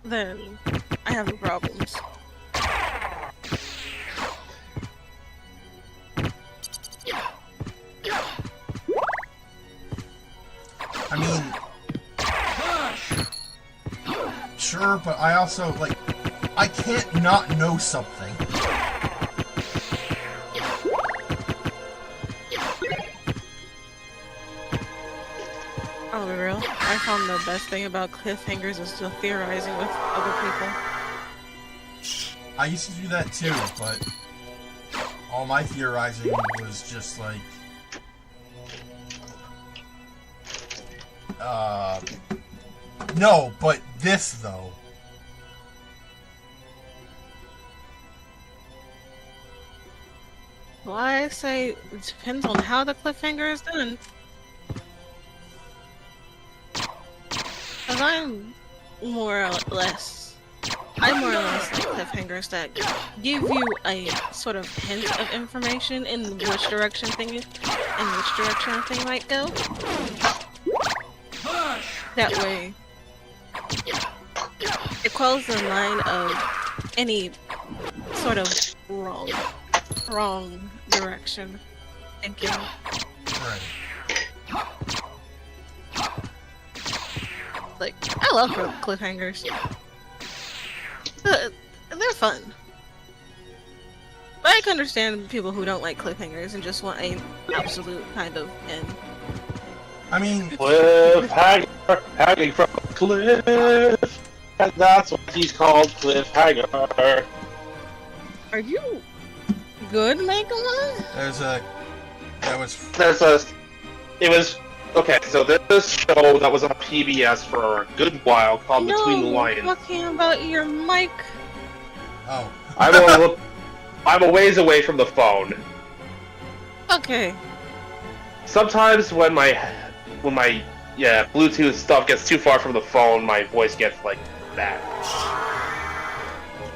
then I have no problems. I mean, sure, but I also, like, I can't not know something. I'll be real. I found the best thing about cliffhangers is still theorizing with other people. I used to do that too, but all my theorizing was just like, no, but this though. Well, I say it depends on how the cliffhanger is done. Cause I more or less like cliffhangers that give you a sort of hint of information in which direction a thing might go. That way, it quells the mind of any sort of wrong direction thinking. Right. Like, I love cliffhangers. They're fun. But I can understand people who don't like cliffhangers and just want a absolute kind of end. I mean, Cliffhanger, hanging from a cliff. And that's what he's called, cliffhanger. Are you good, Megalon? Okay, so there's this show that was on PBS for a good while called Between the Lions. No, talking about your mic. oh. I'm a ways away from the phone. Okay. Sometimes when my Bluetooth stuff gets too far from the phone, my voice gets like that.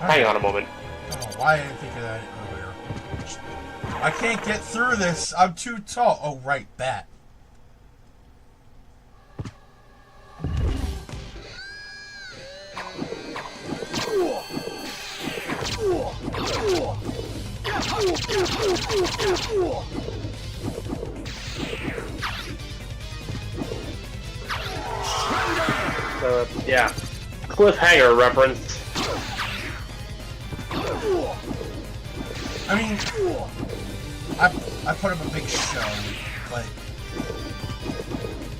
Hang on a moment. I don't know why I didn't think of that earlier. I can't get through this. I'm too tall. Oh, right, bat. Yeah. Cliffhanger reference. I mean, I put up a big show, but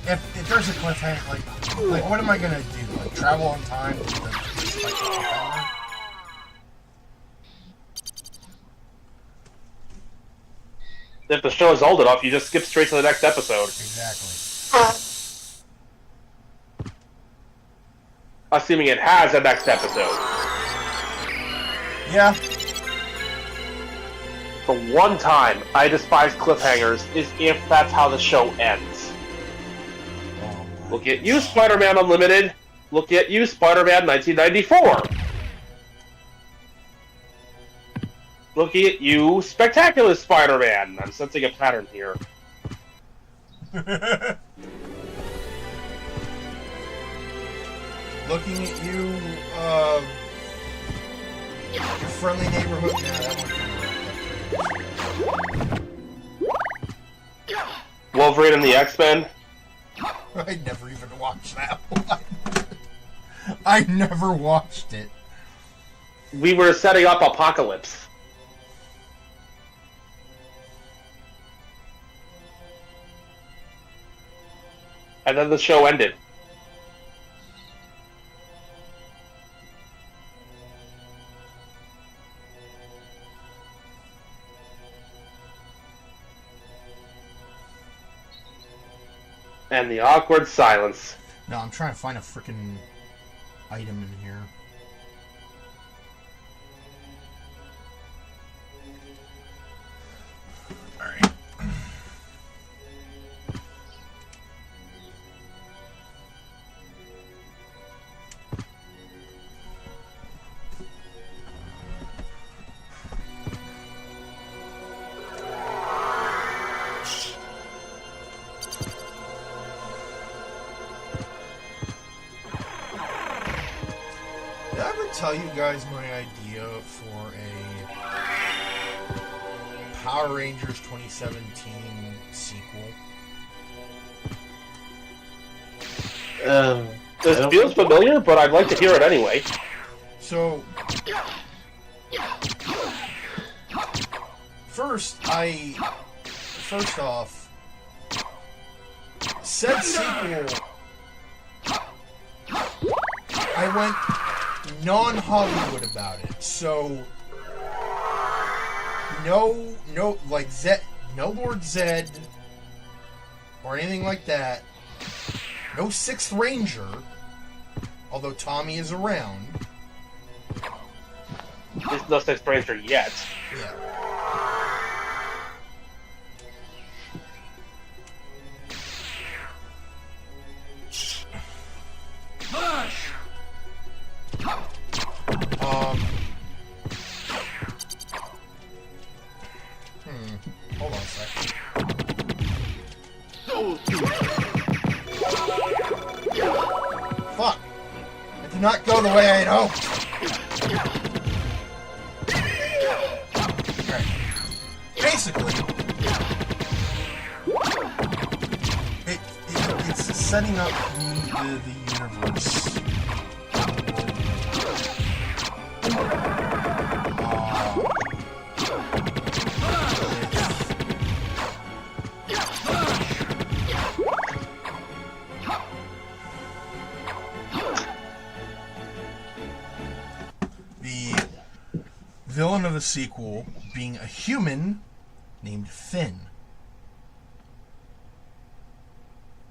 if there's a cliffhanger, like what am I gonna do? Like travel on time to the cliffhanger? If the show is old enough, you just skip straight to the next episode. Exactly. Assuming it has a next episode. Yeah. The one time I despise cliffhangers is if that's how the show ends. Oh my Look at you, Spider-Man Unlimited. Look at you, Spider-Man 1994. Look at you, Spectacular Spider-Man. I'm sensing a pattern here. Looking at you, your friendly neighborhood. Yeah, that one. Wolverine and the X-Men. I never even watched that one. I never watched it. We were setting up Apocalypse. And then the show ended. And the awkward silence. No, I'm trying to find a freaking item in here. Alright. Did I ever tell you guys my idea for a Power Rangers 2017 sequel? This feels familiar, but I'd like to hear it anyway. So, first off, said sequel, I went non-Hollywood about it. So, no, like Zed, no Lord Zed, or anything like that. No Sixth Ranger, although Tommy is around. There's no Sixth Ranger yet. Yeah. Hold on a second. Fuck! It did not go the way I had hoped! Alright. Basically, it's setting up the universe. Villain of the sequel being a human named Finn.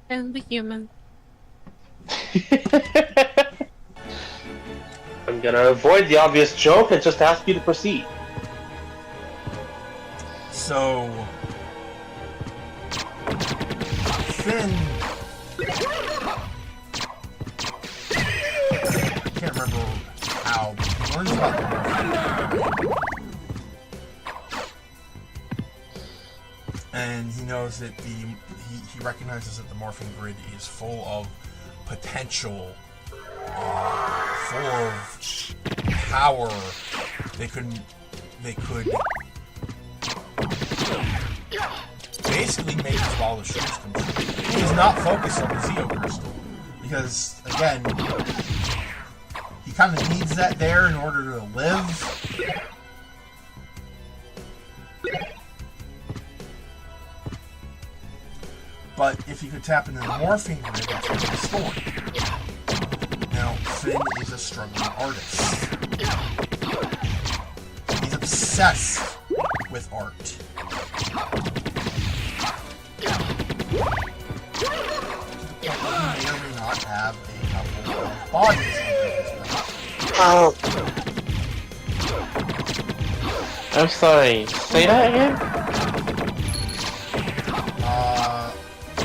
And the human. I'm gonna avoid the obvious joke and just ask you to proceed. So, Finn, I can't remember how, but he learns about the morphine. And he knows that he recognizes that the morphine grid is full of potential, full of power. They could basically make his wildest dreams come true. He's not focused on the Zeo crystal because, again, he kind of needs that there in order to live. But if you could tap into the morphine grid, that's what the story. Now, Finn is a struggling artist. He's obsessed with art. He may or may not have a couple of bodies under his belt. I'm sorry, say that again?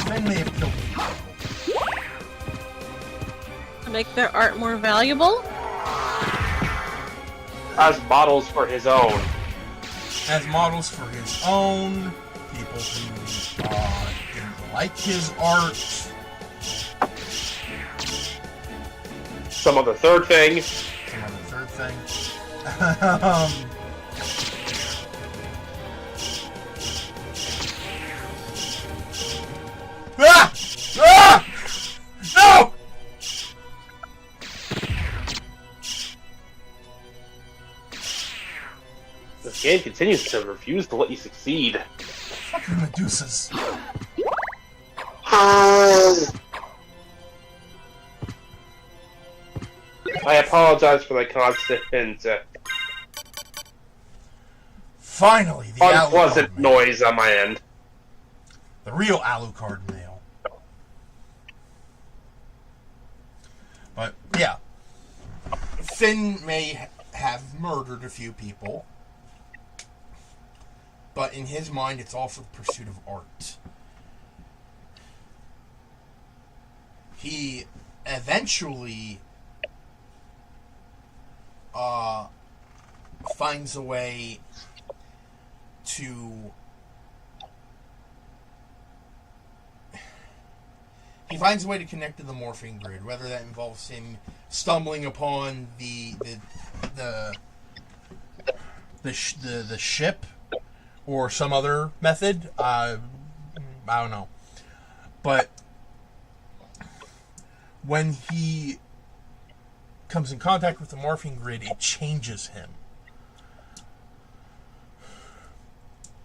Finn may have killed people. To make their art more valuable? As models for his own. As models for his own, people who didn't like his art. Some other third thing. Ah! Ah! continues to refuse to let you succeed. Fucking Medusas. I apologize for the constant Finally, the unpleasant Alucard mail. noise on my end. The real Alucard mail. But, yeah. Finn may have murdered a few people, but in his mind, it's all for the pursuit of art. He eventually finds a way to... He finds a way to connect to the morphing grid, whether that involves him stumbling upon the ship or some other method. I don't know. But when he comes in contact with the morphing grid, it changes him.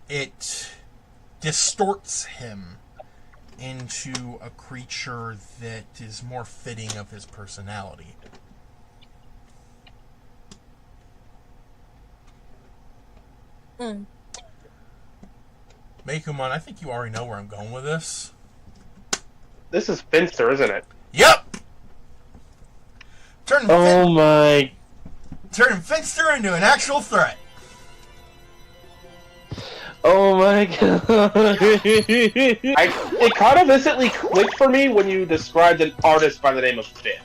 It distorts him into a creature that is more fitting of his personality. Meikumon, I think you already know where I'm going with this. This is Finster, isn't it? Yep! my... Turning Finster into an actual threat. Oh my god. It kind of instantly clicked for me when you described an artist by the name of Finn.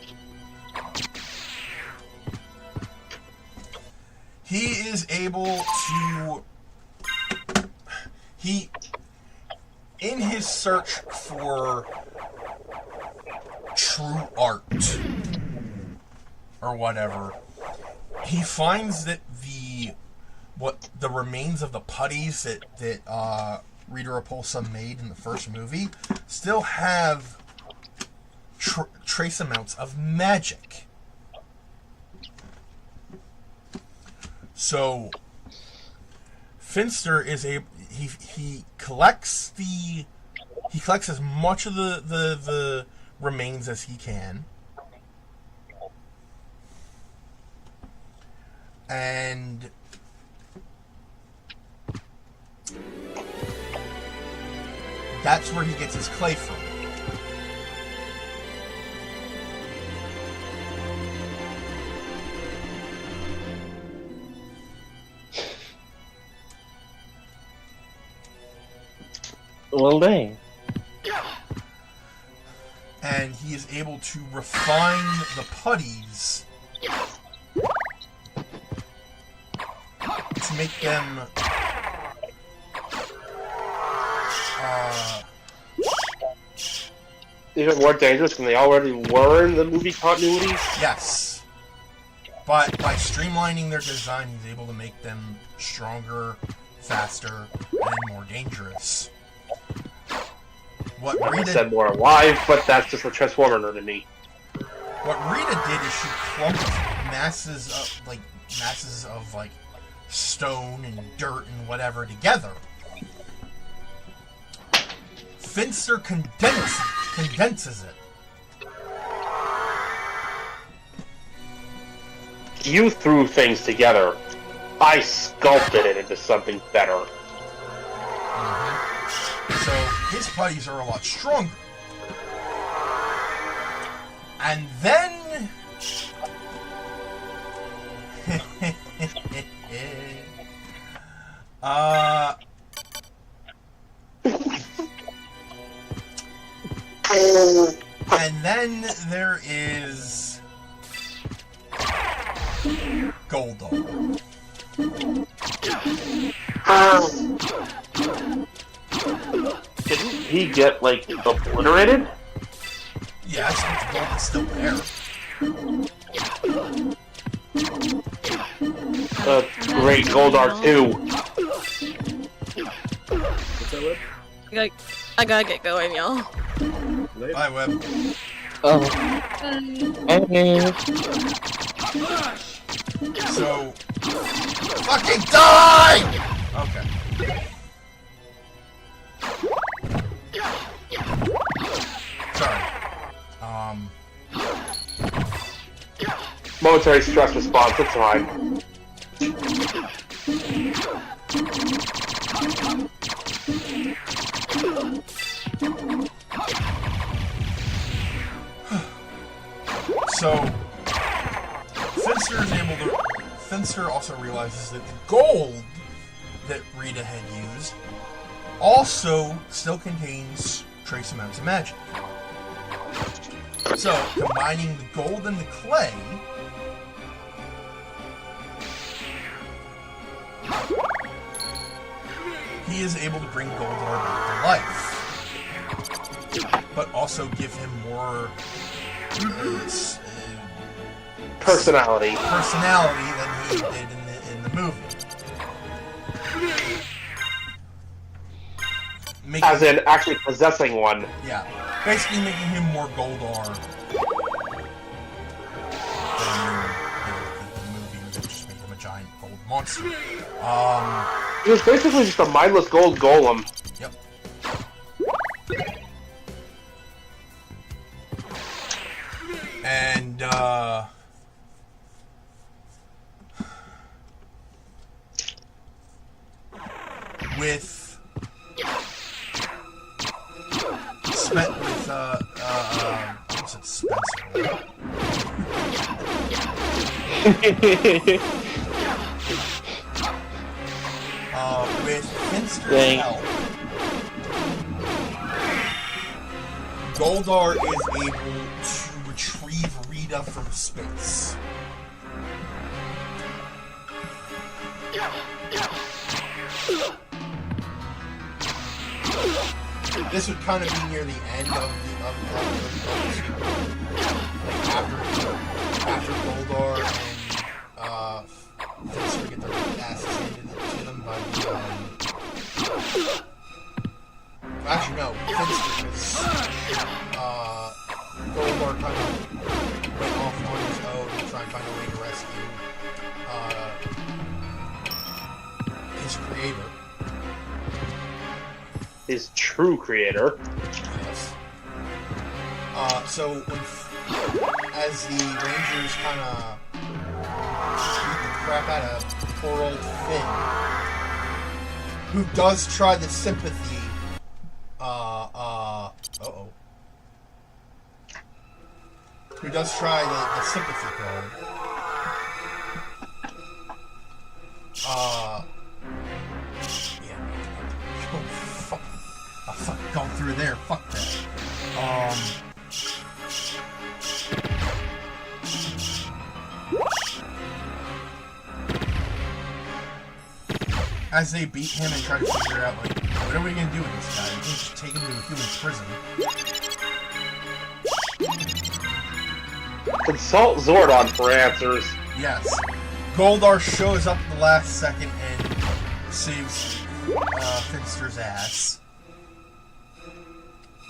He is able to... In his search for true art, or whatever, he finds that the remains of the putties that Rita Repulsa made in the first movie still have trace amounts of magic. So Finster is he collects as much of the remains as he can, and that's where he gets his clay from. Well, dang. And he is able to refine the putties to make them even more dangerous than they already were in the movie continuity. yes. But by streamlining their design, he's able to make them stronger, faster, and more dangerous. What I Rita said more alive, but that's just a Transformer nerd in me. What Rita did is she clumped masses of stone and dirt and whatever together. Finster condenses it. You threw things together. I sculpted it into something better. So his putties are a lot stronger. And then and then there is Goldar. Didn't he get, obliterated? Yes, but the gold is still there. Great Goldar 2. What's that, Web? I gotta get going, y'all. Later. Bye, Web. Oh. So, fucking die! Okay. Sorry. Momentary stress response, it's fine. So, Finster also realizes that the gold that Rita had used also still contains trace amounts of magic. So, combining the gold and the clay, he is able to bring Goldar back to life, but also give him more Personality than he did in the movie. as in actually possessing one. Yeah, basically making him more Goldar than the movie, which just made him a giant gold monster. It was basically just a mindless gold golem. Yep. And with what's it, Spencer? With Finster's help, Goldar is able to retrieve Rita from space. This would kind of be near the end of the sequel. Like after Goldar and Finster get their asses handed to them by the actually no, Finster, because Goldar kind of went off on his own to try and find a way to rescue his creator. His true creator. Yes. So as the Rangers kind of beat the crap out of poor old Finn, who does try the sympathy, who does try the sympathy card, yeah. Oh, fuck. I fucking gone through there. Fuck that. As they beat him and try to figure out, like, what are we gonna do with this guy? We can just take him to a human prison. Consult Zordon for answers. Yes. Goldar shows up at the last second and saves Finster's ass.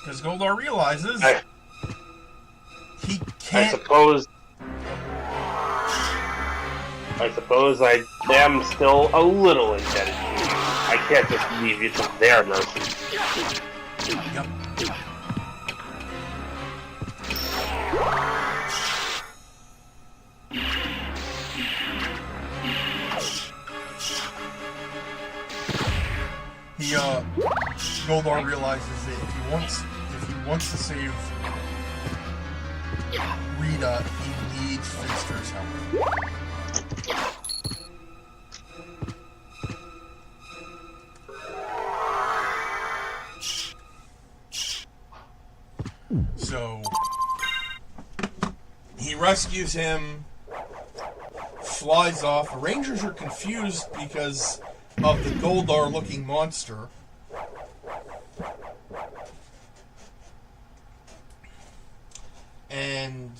Because Goldar realizes he can't. I suppose I am still a little indebted to you. I can't just leave you to their mercy. Yep. Goldar realizes that if he wants to save Rita, he needs Finster's help. So he rescues him, flies off. The Rangers are confused because of the Goldar-looking monster. And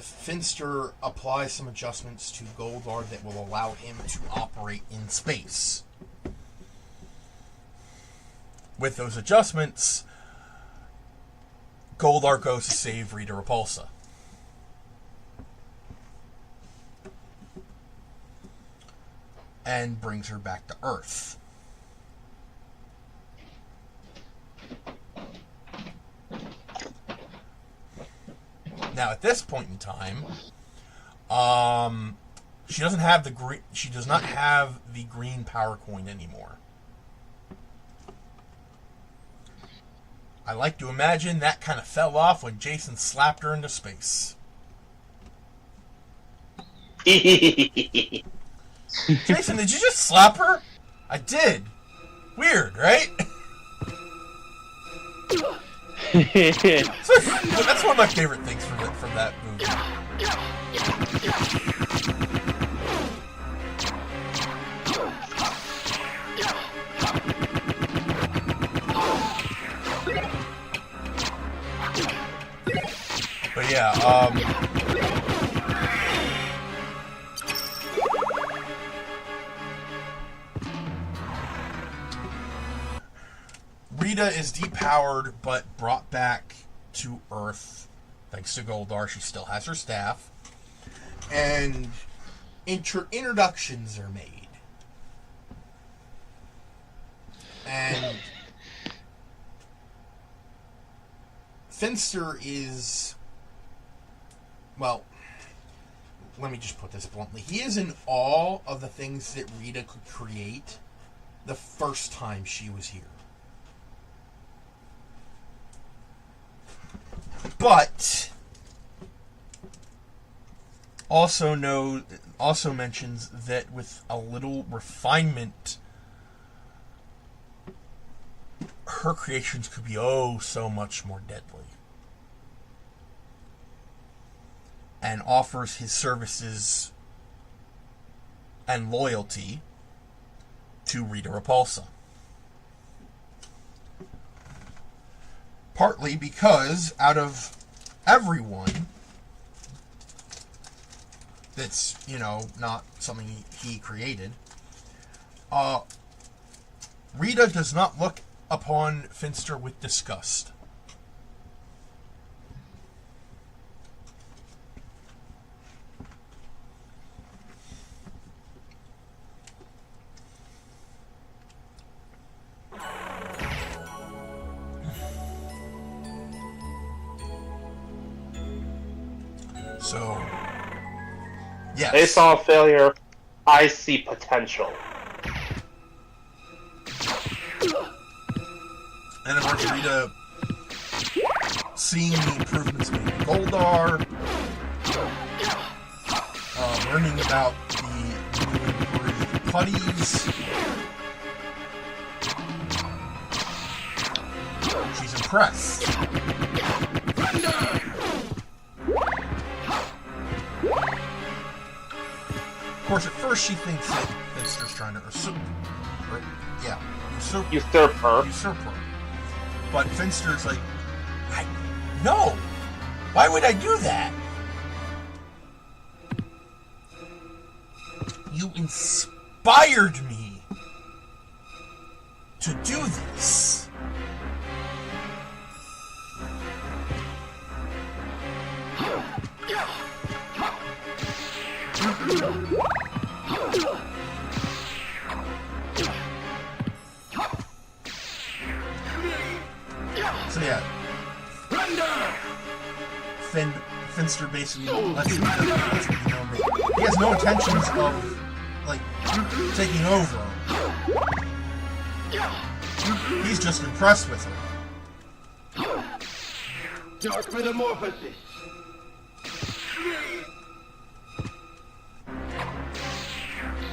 Finster applies some adjustments to Goldar that will allow him to operate in space. With those adjustments, Goldar goes to save Rita Repulsa. and brings her back to Earth. Now, at this point in time, she does not have the green power coin anymore. I like to imagine that kind of fell off when Jason slapped her into space. Jason, did you just slap her? I did. Weird, right? That's one of my favorite things from that movie. But yeah, Rita is depowered but brought back to Earth. Thanks to Goldar, she still has her staff. And introductions are made. And Finster is... Well, let me just put this bluntly. He is in awe of the things that Rita could create the first time she was here. But also mentions that with a little refinement, her creations could be so much more deadly. And offers his services and loyalty to Rita Repulsa. Partly because out of everyone that's, not something he created, Rita does not look upon Finster with disgust. So, yes. They saw failure. I see potential. And of course, Rita, seeing the improvements made in Goldar, learning about the new improved putties, she's impressed. Of course, at first she thinks that Finster's trying to usurp her. But Finster's like, no! Why would I do that? You inspired me to do this. So yeah, Finster basically lets you know that he has no intentions of taking over. He's just impressed with her. Dark metamorphosis.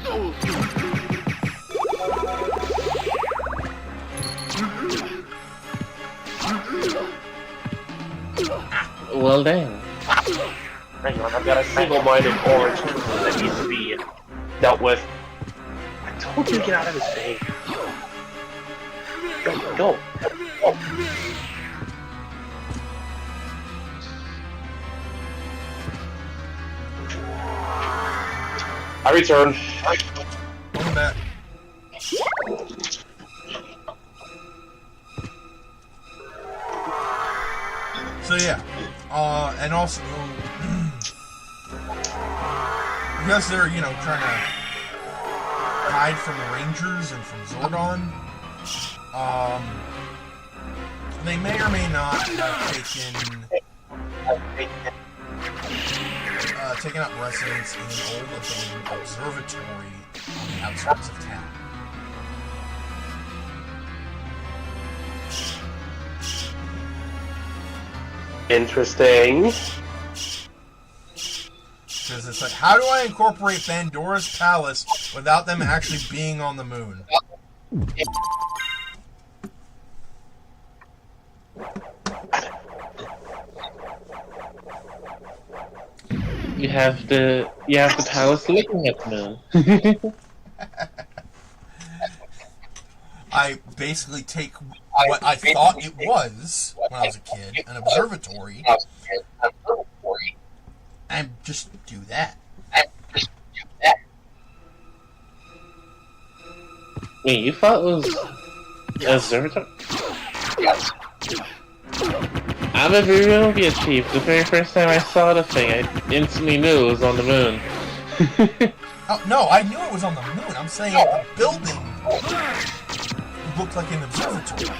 Soul. Well then. Hang on, I've got a single-minded orange that needs to be dealt with. I told you to get out of his face. Go. Oh. I return. Welcome back. So yeah, and also because they're trying to aside from Rangers and from Zordon, they may or may not have taken up residence in an old abandoned observatory on the outskirts of town. Interesting. Because it's like, how do I incorporate Pandora's Palace without them actually being on the moon? You have the palace looking at the moon. I basically take what I thought it was when I was a kid, an observatory, and just do that. Wait, you thought it was an observatory? Yes. I'm a real chief. The very first time I saw the thing, I instantly knew it was on the moon. Oh, no, I knew it was on the moon. I'm saying the building looked like an observatory.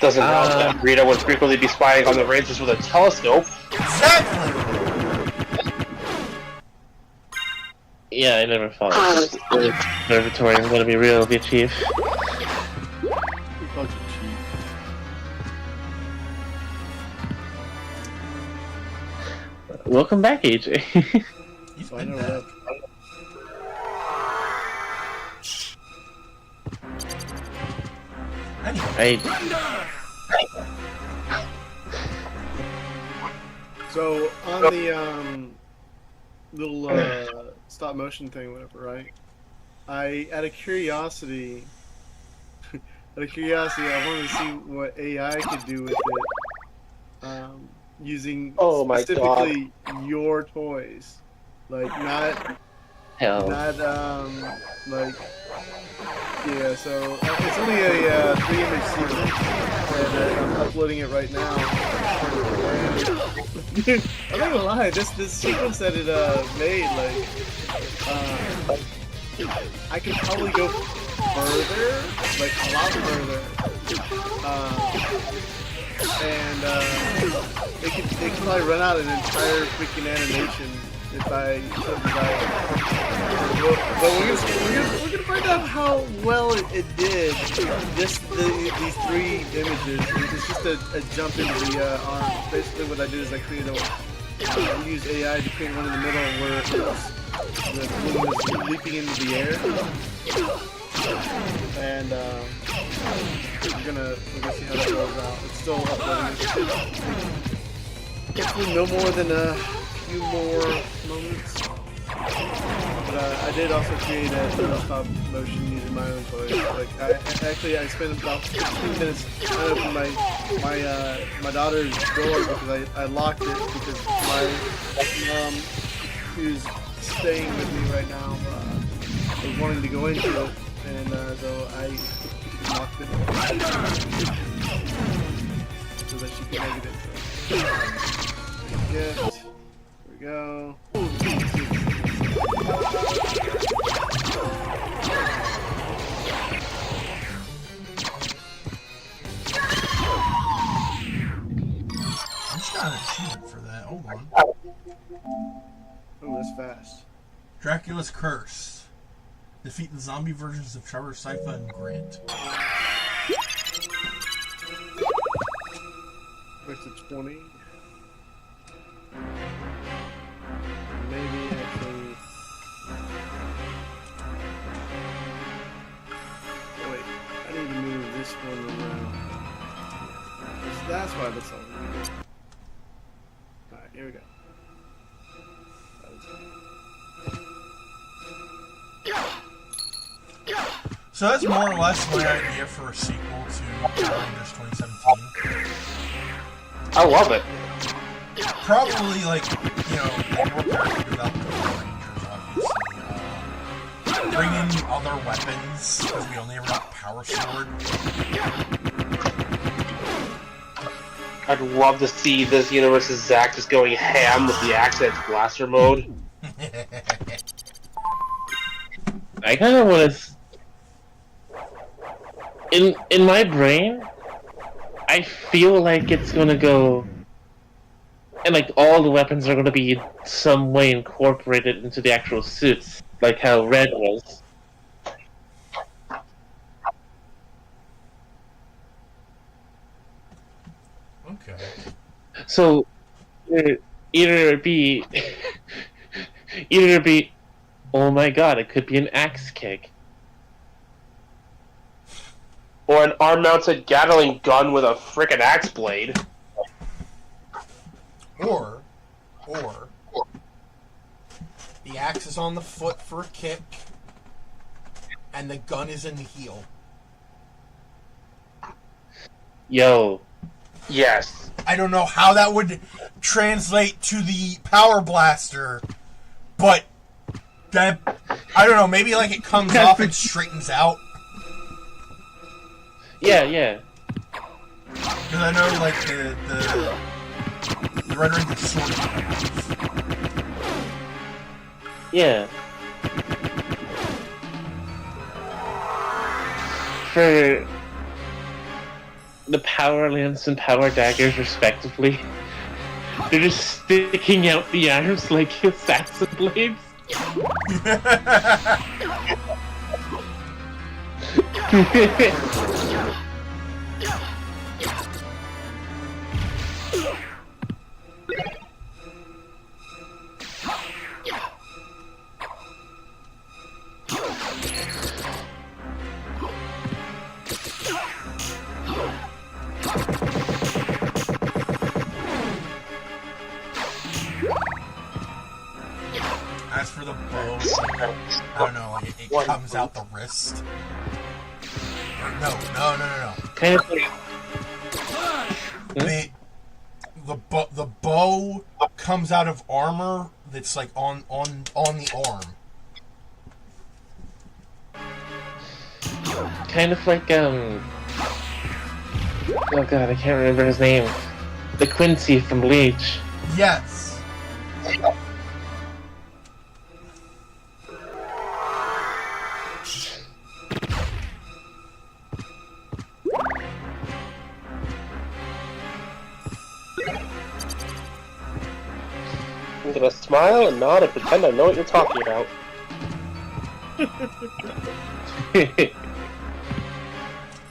Doesn't help that Rita would frequently be spying on the Rangers with a telescope. Exactly! Yeah, I never thought the observatory was gonna be real chief. Welcome back, AJ. You've been back. Anyway. So on the little stop motion thing, whatever, right? Out of curiosity, I wanted to see what AI could do with it. Using specifically your toys, like not like so it's only a 3-image sequence, and I'm uploading it right now. I'm not gonna lie, this sequence that it made, like I could probably go further, like a lot further. And it could probably run out an entire freaking animation if I but we're gonna find out how well it did. These 3 images. It's just a jump into the arm. Basically, what I did is I created we used AI to create one in the middle where the balloon is leaping into the air. And we're gonna see how that rolls out. It's still uploading. Hopefully no more than a few more moments. But I did also create a stop motion using my own toys. Like I spent about 15 minutes trying to open my daughter's door because I locked it because my mom, who's staying with me right now, was wanting to go into it. And so I locked it so that she could make it into it. Here we go. I just got an achievement for that. Hold on. Oh, that's fast. Dracula's Curse. Defeat the zombie versions of Trevor, Sypha, and Grant. Back to 20. Maybe actually. Oh, wait, I need to move this one around. That's why that's all. Alright, here we go. So that's more or less my idea for a sequel to Power Rangers 2017. I love it. Probably, like, more character development for Rangers, obviously. Bring in other weapons, because we only ever got Power Sword. I'd love to see this universe's Zack just going ham with the Accent Blaster mode. I kind of want to. In my brain, I feel like it's gonna go, and like all the weapons are gonna be some way incorporated into the actual suits, like how Red was. Okay. So either it be, either it be, oh my god, it could be an axe kick. Or an arm-mounted Gatling gun with a frickin' axe blade. Or the axe is on the foot for a kick, and the gun is in the heel. Yo. Yes. I don't know how that would translate to the power blaster, but that, I don't know, maybe like it comes off and straightens out. Yeah. Because I know like the rendering is sort of Yeah. For the power lance and power daggers, respectively, they're just sticking out the arms like assassin blades. As for the bow, I don't know, like it comes out the wrist. Or no. Kind of like, The bow comes out of armor that's like on the arm. kind of like oh god, I can't remember his name. The Quincy from Bleach. Yes. I'm gonna smile and nod and pretend I know what you're talking about.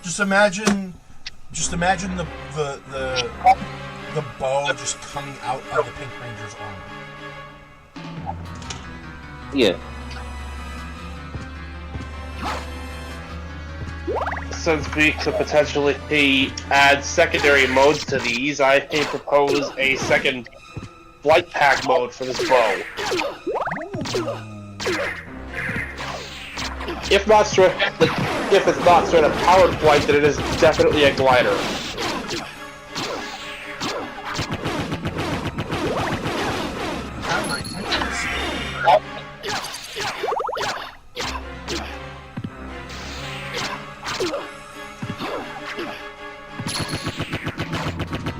Just imagine the bow just coming out of the Pink Ranger's armor. Yeah. Since we could potentially add secondary modes to these, I may propose a second flight pack mode for this bow. If it's not straight up powered flight, then it is definitely a glider.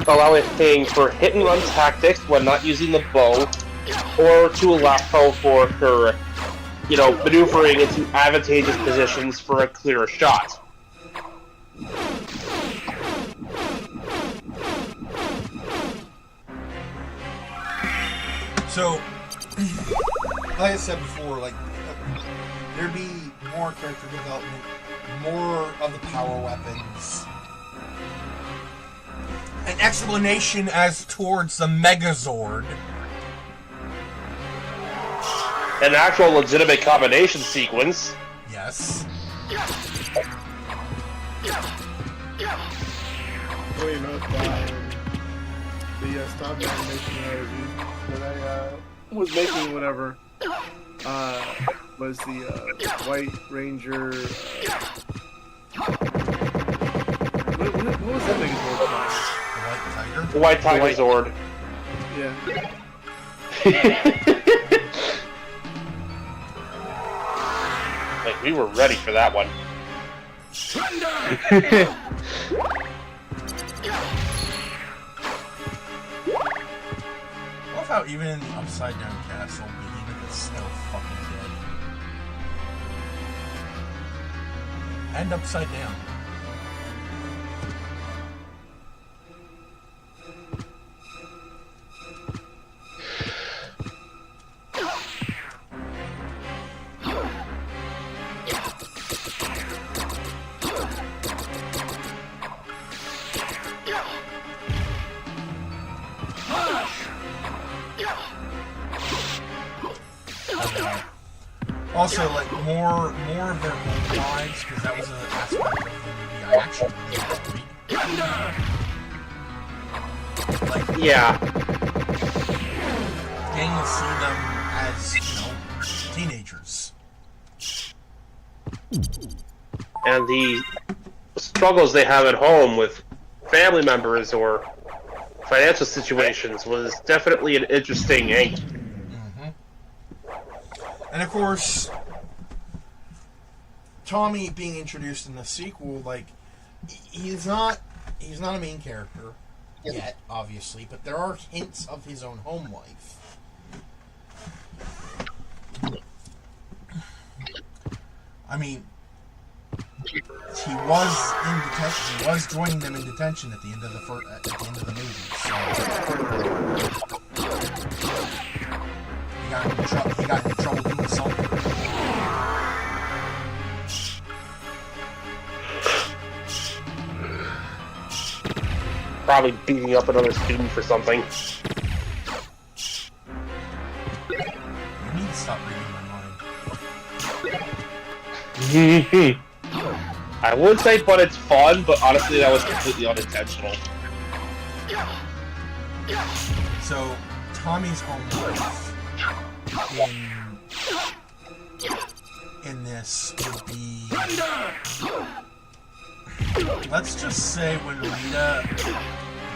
Allowing for hit and run tactics when not using the bow, or to allow for maneuvering into advantageous positions for a clearer shot. So, like I said before, there'd be more character development, more of the power weapons, an explanation as towards the Megazord. An actual legitimate combination sequence. Yes. Wait, no, the stop animation that I was making whenever was the White Ranger. What was that thing called? The White Tiger Zord. Yeah. Like, we were ready for that one. I love how even in the Upside Down Castle, Behemoth is still fucking dead. and upside down. Also, like, more of their home lives, because that was an aspect of the movie I actually really enjoyed. Like, Yeah. getting to see them as, teenagers. And the struggles they have at home with family members or financial situations was definitely an interesting angle. And of course, Tommy being introduced in the sequel, like, he's not a main character yet, obviously, but there are hints of his own home life. I mean, he was in detention. He was joining them in detention at the end of the movie. So he got in trouble doing something. Probably beating up another student for something. You need to stop reading my mind. I would say, but it's fun, but honestly, that was completely unintentional. So, Tommy's home life in this would be, let's just say when Rita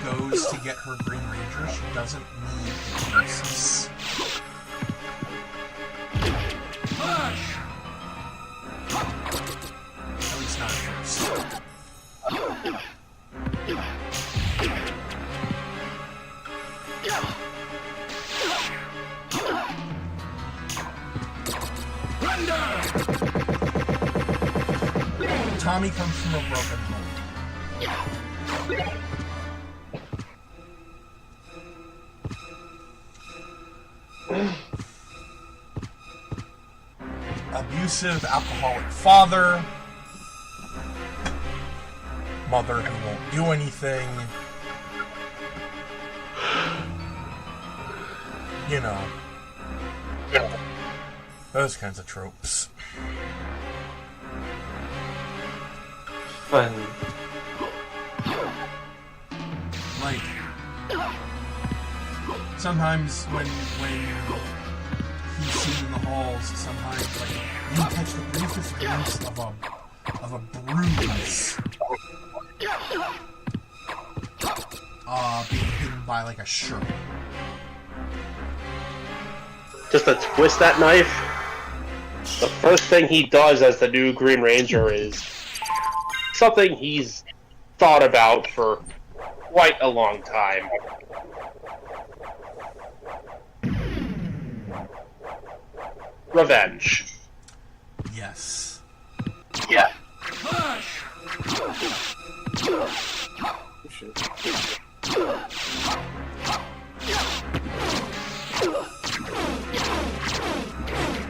goes to get her Green Ranger, she doesn't need Jesus. At least not at first. Tommy comes from a broken home. Abusive, alcoholic father. Mother who won't do anything. You know. Those kinds of tropes. Fun. Like, sometimes when he's seen in the halls, sometimes like you catch the briefest glimpse of a bruise being hidden by like a shirt. Just to twist that knife, the first thing he does as the new Green Ranger is something he's thought about for quite a long time. Revenge. Yes. Yeah. Oh, shit.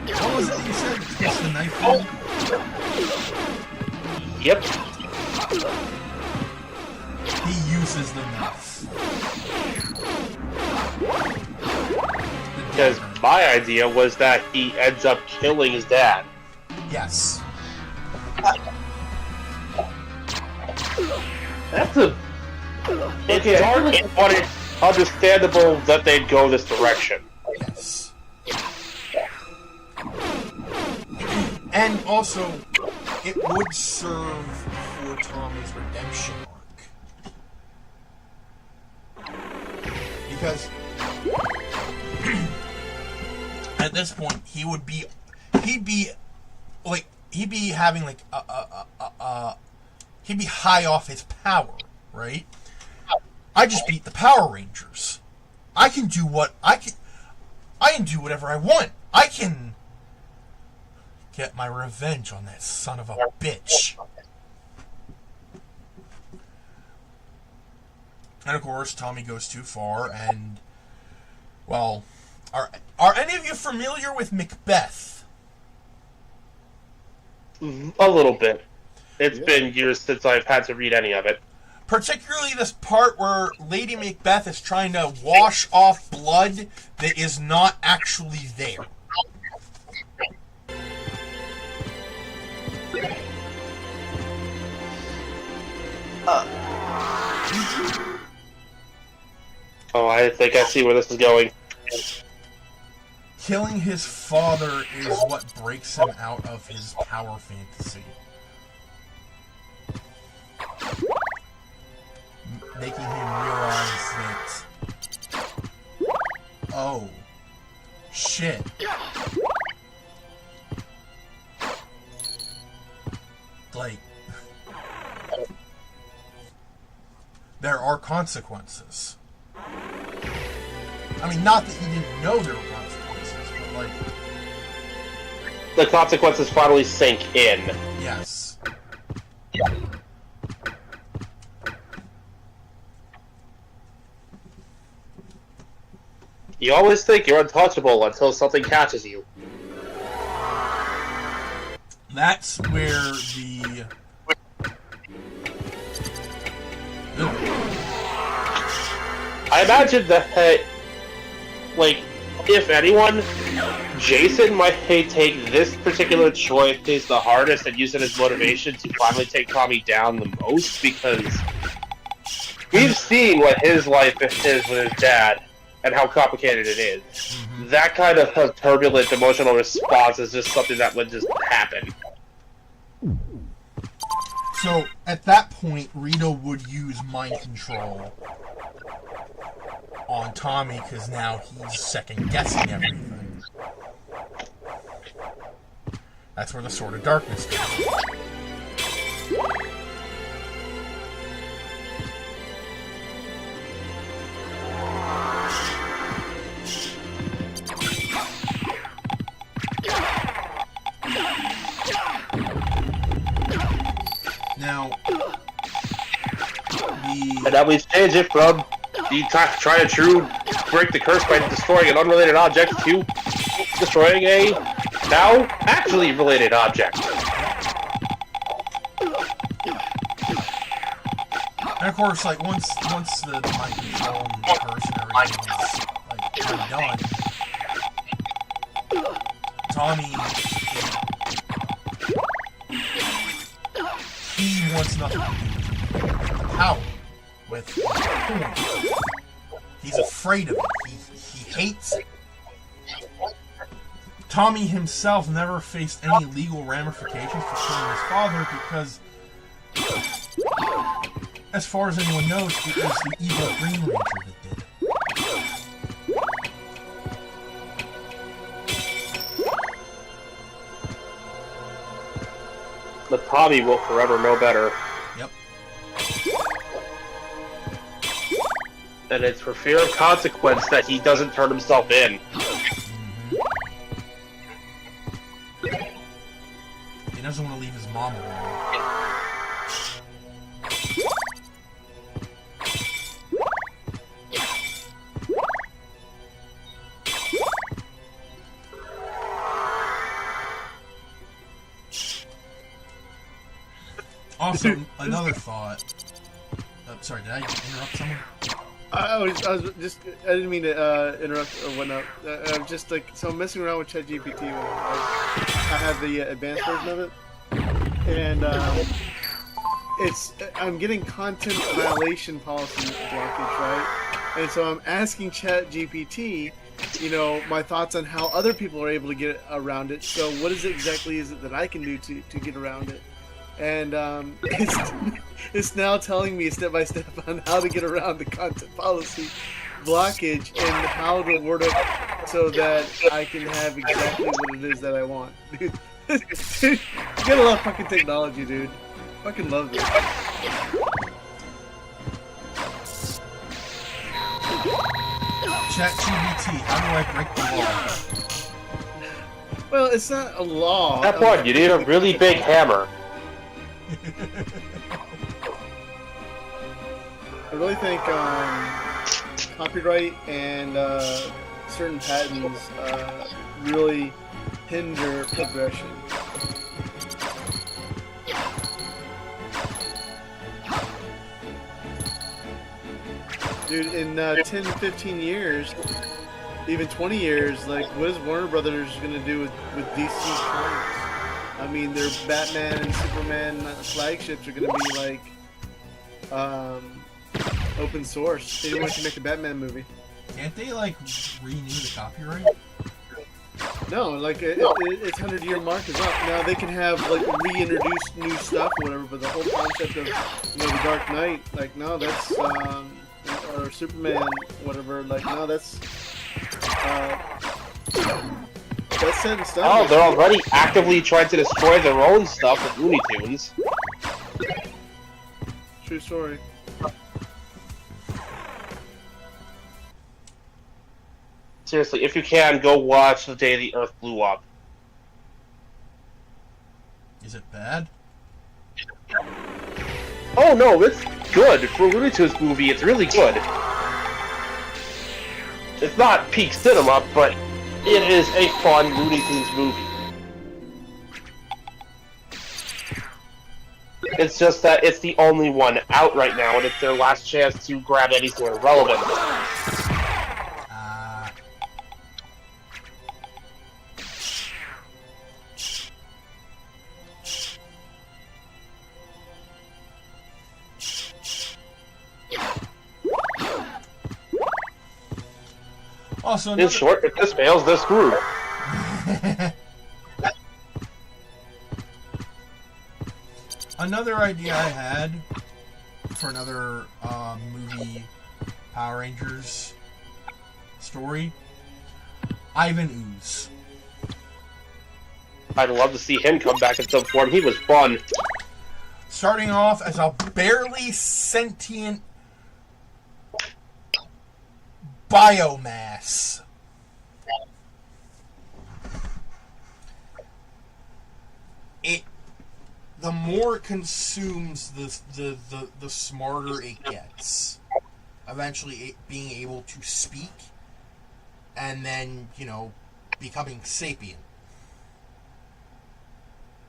What was it you said? Twist the knife thing? Yep. He uses the knife. Because my idea was that he ends up killing his dad. Yes. That's a. It's Okay, I dark, feel like- but it's understandable that they'd go this direction. Yes. And also, it would serve for Tommy's redemption arc. Because at this point, he'd be having like he'd be high off his power, right? I just beat the Power Rangers. I can do whatever I want. I can get my revenge on that son of a bitch. And of course, Tommy goes too far, and well, are any of you familiar with Macbeth? A little bit. It's been years since I've had to read any of it. Particularly this part where Lady Macbeth is trying to wash off blood that is not actually there. Oh, I think I see where this is going. Killing his father is what breaks him out of his power fantasy. Making him realize that, oh, shit. Like, there are consequences. I mean, not that he didn't know there were consequences, but like... The consequences finally sink in. Yes. You always think you're untouchable until something catches you. That's where the... I imagine that, like, if anyone, Jason might take this particular choice the hardest and use it as motivation to finally take Tommy down the most, because we've seen what his life is with his dad and how complicated it is. Mm-hmm. That kind of turbulent emotional response is just something that would just happen. So, at that point, Rita would use mind control on Tommy, because now he's second-guessing everything. That's where the Sword of Darkness comes in. Now, And now we've changed it from the try to true break the curse by destroying an unrelated object to destroying a now actually related object. And of course, like once the mind control and the curse and everything is like done, Tommy, he wants nothing to do with the power, with the coin. He's afraid of it. He hates it. Tommy himself never faced any legal ramifications for killing his father because, as far as anyone knows, it was the evil Green Ranger that did it. But Tommy will forever know better. Yep. And it's for fear of consequence that he doesn't turn himself in. He doesn't want to leave his mom alone. Also, another thought. Sorry, did I interrupt someone? I was just, I didn't mean to interrupt or whatnot. I'm just like, so I'm messing around with ChatGPT. I have the advanced version of it, and I'm getting content violation policy blockage, right? And so I'm asking ChatGPT, you know, my thoughts on how other people are able to get around it. So what exactly is it that I can do to get around it? And it's now telling me step by step on how to get around the content policy blockage and how to word it so that I can have exactly what it is that I want. Dude, you gotta love fucking technology, dude. Fucking love this. ChatGPT, how do I break the law? Well, it's not a law. At that point, you need a really big hammer. I really think copyright and certain patents really hinder progression. Dude, in 10, 15 years, even 20 years, like, what is Warner Brothers gonna do with DC Comics? I mean, their Batman and Superman flagships are gonna be like open source. Anyone can make a Batman movie. Can't they like renew the copyright? No, like its 100-year mark is up. Now they can have like reintroduce new stuff, or whatever. But the whole concept of the Dark Knight, like no, that's or Superman, whatever. Like no, that's set in stone. Oh, they're already actively trying to destroy their own stuff with Looney Tunes. True story. Seriously, if you can, go watch The Day the Earth Blew Up. Is it bad? Oh no, it's good. For a Looney Tunes movie, it's really good. It's not peak cinema, but it is a fun Looney Tunes movie. It's just that it's the only one out right now, and it's their last chance to grab any sort of relevance. Also, In short, if this fails, they're screwed. Another idea I had for another movie Power Rangers story, Ivan Ooze. I'd love to see him come back in some form. He was fun. Starting off as a barely sentient biomass. The more it consumes, the smarter it gets. Eventually, it being able to speak, and then, becoming sapient.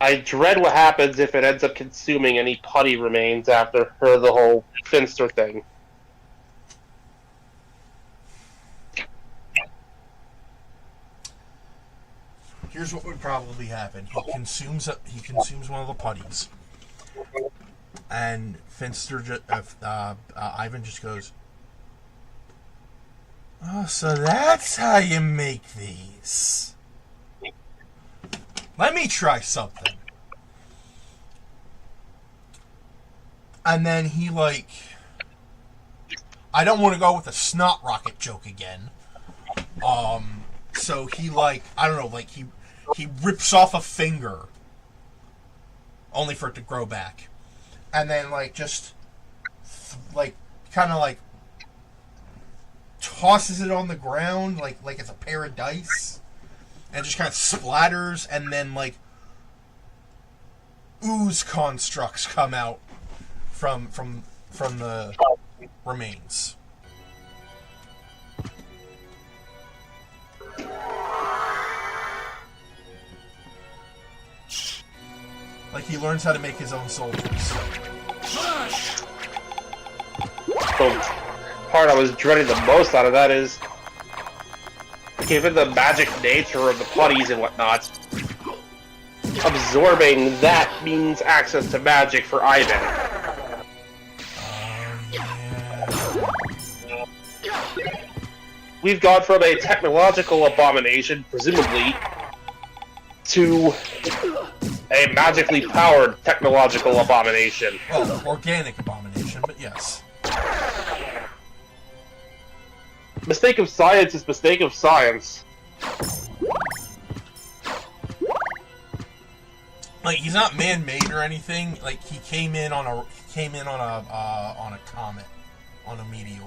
I dread what happens if it ends up consuming any putty remains after the whole Finster thing. Here's what would probably happen. He consumes one of the putties, and Finster, Ivan just goes, "Oh, so that's how you make these. Let me try something." And then he I don't want to go with a snot rocket joke again. So he I don't know, he rips off a finger, only for it to grow back, and then just kind of tosses it on the ground like it's a pair of dice, and just kind of splatters, and then ooze constructs come out from the remains. He learns how to make his own soldiers. The part I was dreading the most out of that is, given the magic nature of the putties and whatnot, absorbing that means access to magic for Ivan. We've gone from a technological abomination, presumably, to a magically powered technological abomination. Well, organic abomination, but yes. Mistake of science is mistake of science. He's not man-made or anything. He came in on a comet, on a meteor.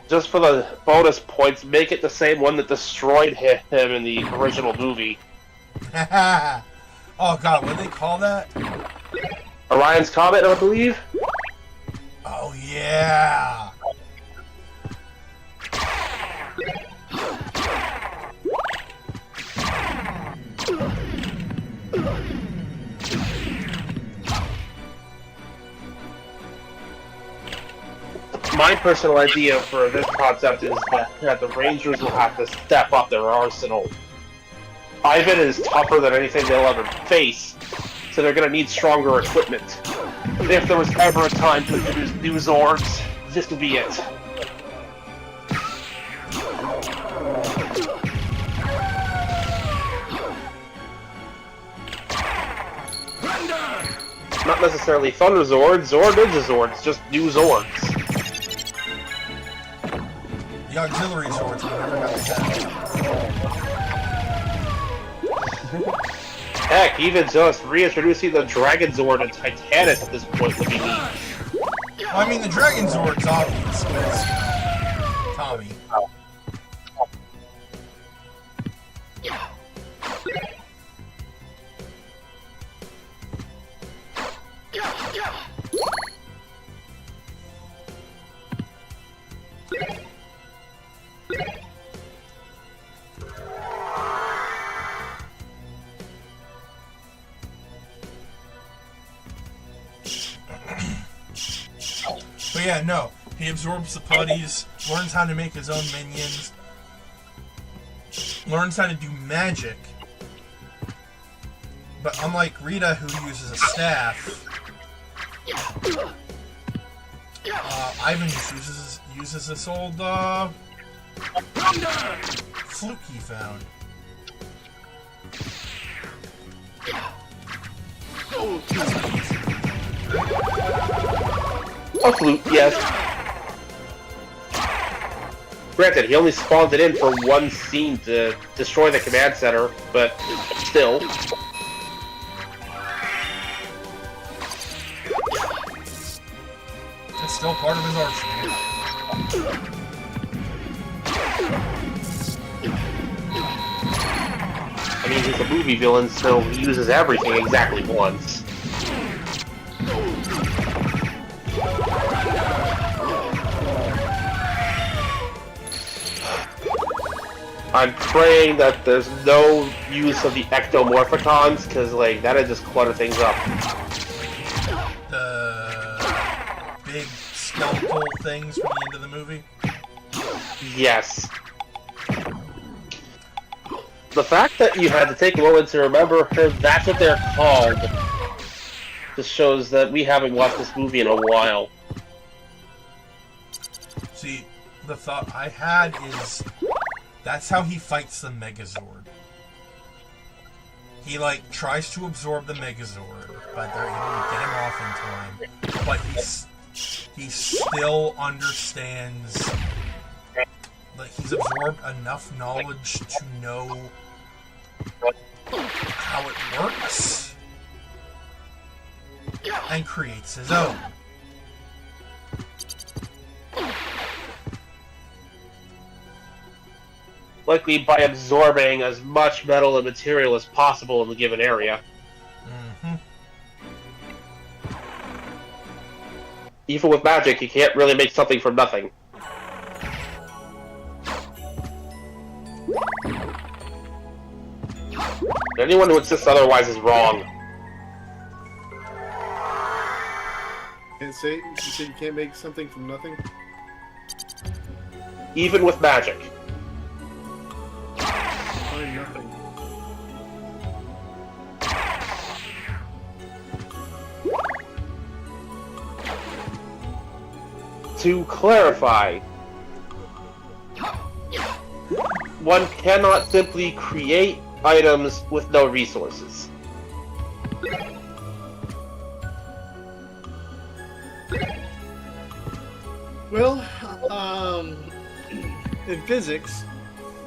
Just for the bonus points, make it the same one that destroyed him in the original movie. Oh god, what do they call that? Orion's Comet, I believe. Oh yeah. My personal idea for this concept is that the Rangers will have to step up their arsenal. Ivan is tougher than anything they'll ever face, so they're going to need stronger equipment. If there was ever a time to introduce new Zords, this would be it. Not necessarily Thunder Zords or Ninja Zords, just new Zords. The auxiliary Zords we never got to have. Heck, even just reintroducing the Dragon Zord and Titanus at this point would be neat. Well, I mean, the Dragon Zord's obvious, because, Tommy. But yeah, no. He absorbs the putties, learns how to make his own minions, learns how to do magic. But unlike Rita, who uses a staff, Ivan just uses this old flute he found. A flute, yes. Granted, he only spawned it in for one scene to destroy the command center, but still. It's still part of his arsenal. I mean, he's a movie villain, so he uses everything exactly once. I'm praying that there's no use of the ectomorphicons, because, like, that'd just clutter things up. The big skeletal things from the end of the movie? Yes. The fact that you had to take a moment to remember that's what they're called just shows that we haven't watched this movie in a while. See, the thought I had is that's how he fights the Megazord. He, like, tries to absorb the Megazord, but they're able to get him off in time. But he still understands, like, he's absorbed enough knowledge to know how it works and creates his own. Likely by absorbing as much metal and material as possible in the given area. Mm-hmm. Even with magic, you can't really make something from nothing. Anyone who insists otherwise is wrong. You said you can't make something from nothing? Even with magic. Find nothing. To clarify, one cannot simply create items with no resources. Well, in physics,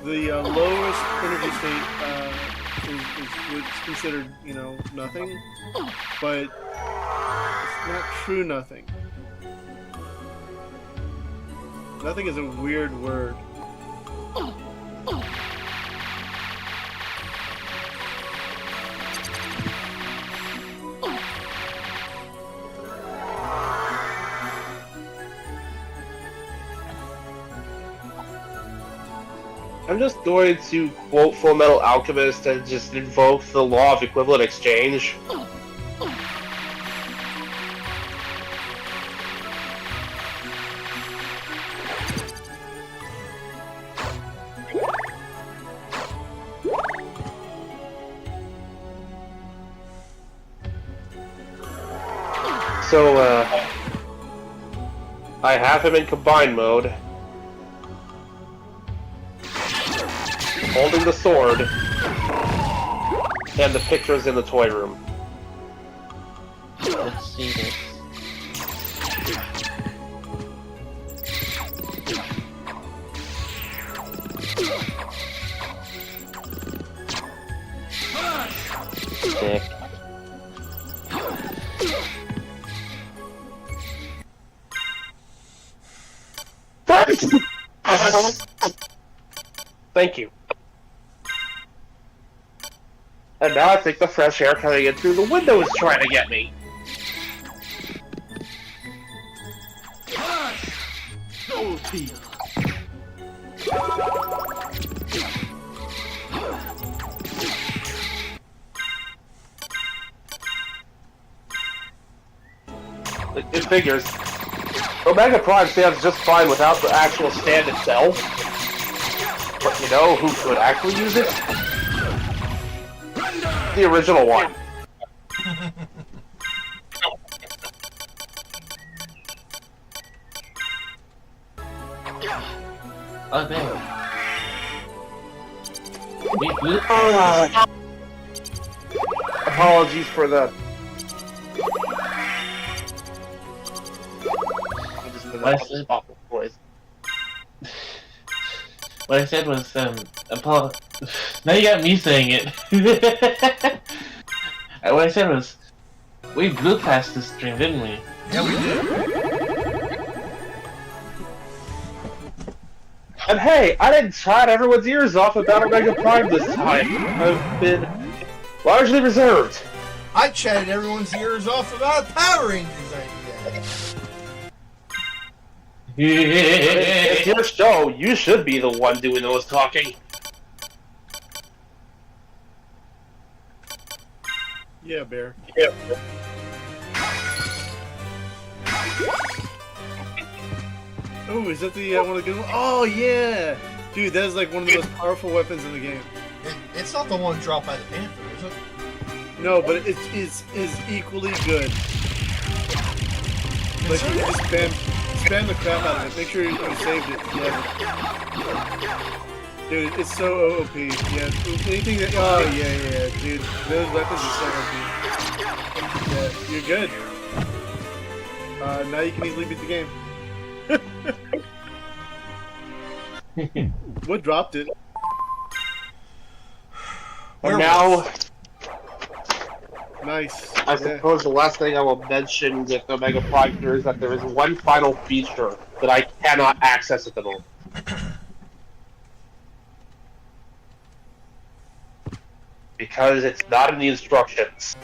the lowest energy state is considered, nothing, but it's not true nothing. Nothing is a weird word. I'm just going to quote Full Metal Alchemist and just invoke the law of equivalent exchange. So, I have him in combined mode, holding the sword, and the pictures in the toy room. Let's see this. Sick. Thank you. And now I think the fresh air coming in through the window is trying to get me. It figures. Omega Prime stands just fine without the actual stand itself. But you know who could actually use it? The original one. Oh, there. We blew. Apologies for the. What I said was, now you got me saying it. What I said was, we blew past this stream, didn't we? Yeah, we did. And hey, I didn't chat everyone's ears off about Omega Prime this time. I've been largely reserved. I chatted everyone's ears off about Power Rangers idea. It's your show. You should be the one doing those talking. Yeah, Bear. Yeah. Oh, is that the one of the good ones? Oh, yeah! Dude, that is like one of the most powerful weapons in the game. It's not the one dropped by the Panther, is it? No, but it is equally good. Like, you just spam the crap out of it. Make sure you saved it. Yeah. Dude, it's so OP. Yeah, anything that... Oh, yeah, dude. Those weapons are so OP. Yeah, you're good. Now you can easily beat the game. What dropped it? And now, Nice. I suppose the last thing I will mention with Omega Prime here is that there is one final feature that I cannot access at the moment. Because it's not in the instructions.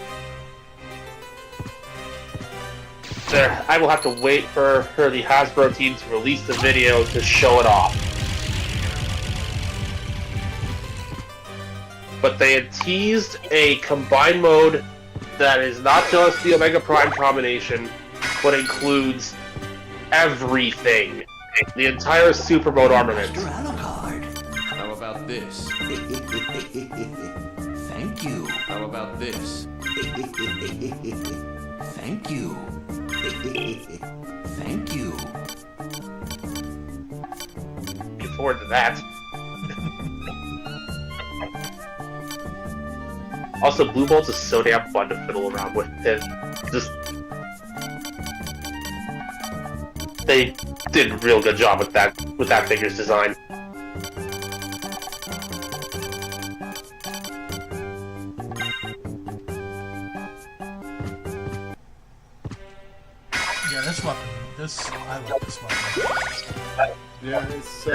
There, I will have to wait for the Hasbro team to release the video to show it off. But they had teased a combined mode that is not just the Omega Prime combination, but includes everything. The entire Super Mode armament. How about this? Thank you. How about this? Thank you. Thank you. Looking forward to that. Also, Blue Bolts is so damn fun to fiddle around with. And just they did a real good job with that figure's design. Yeah, this weapon. I like this weapon. Yeah, it's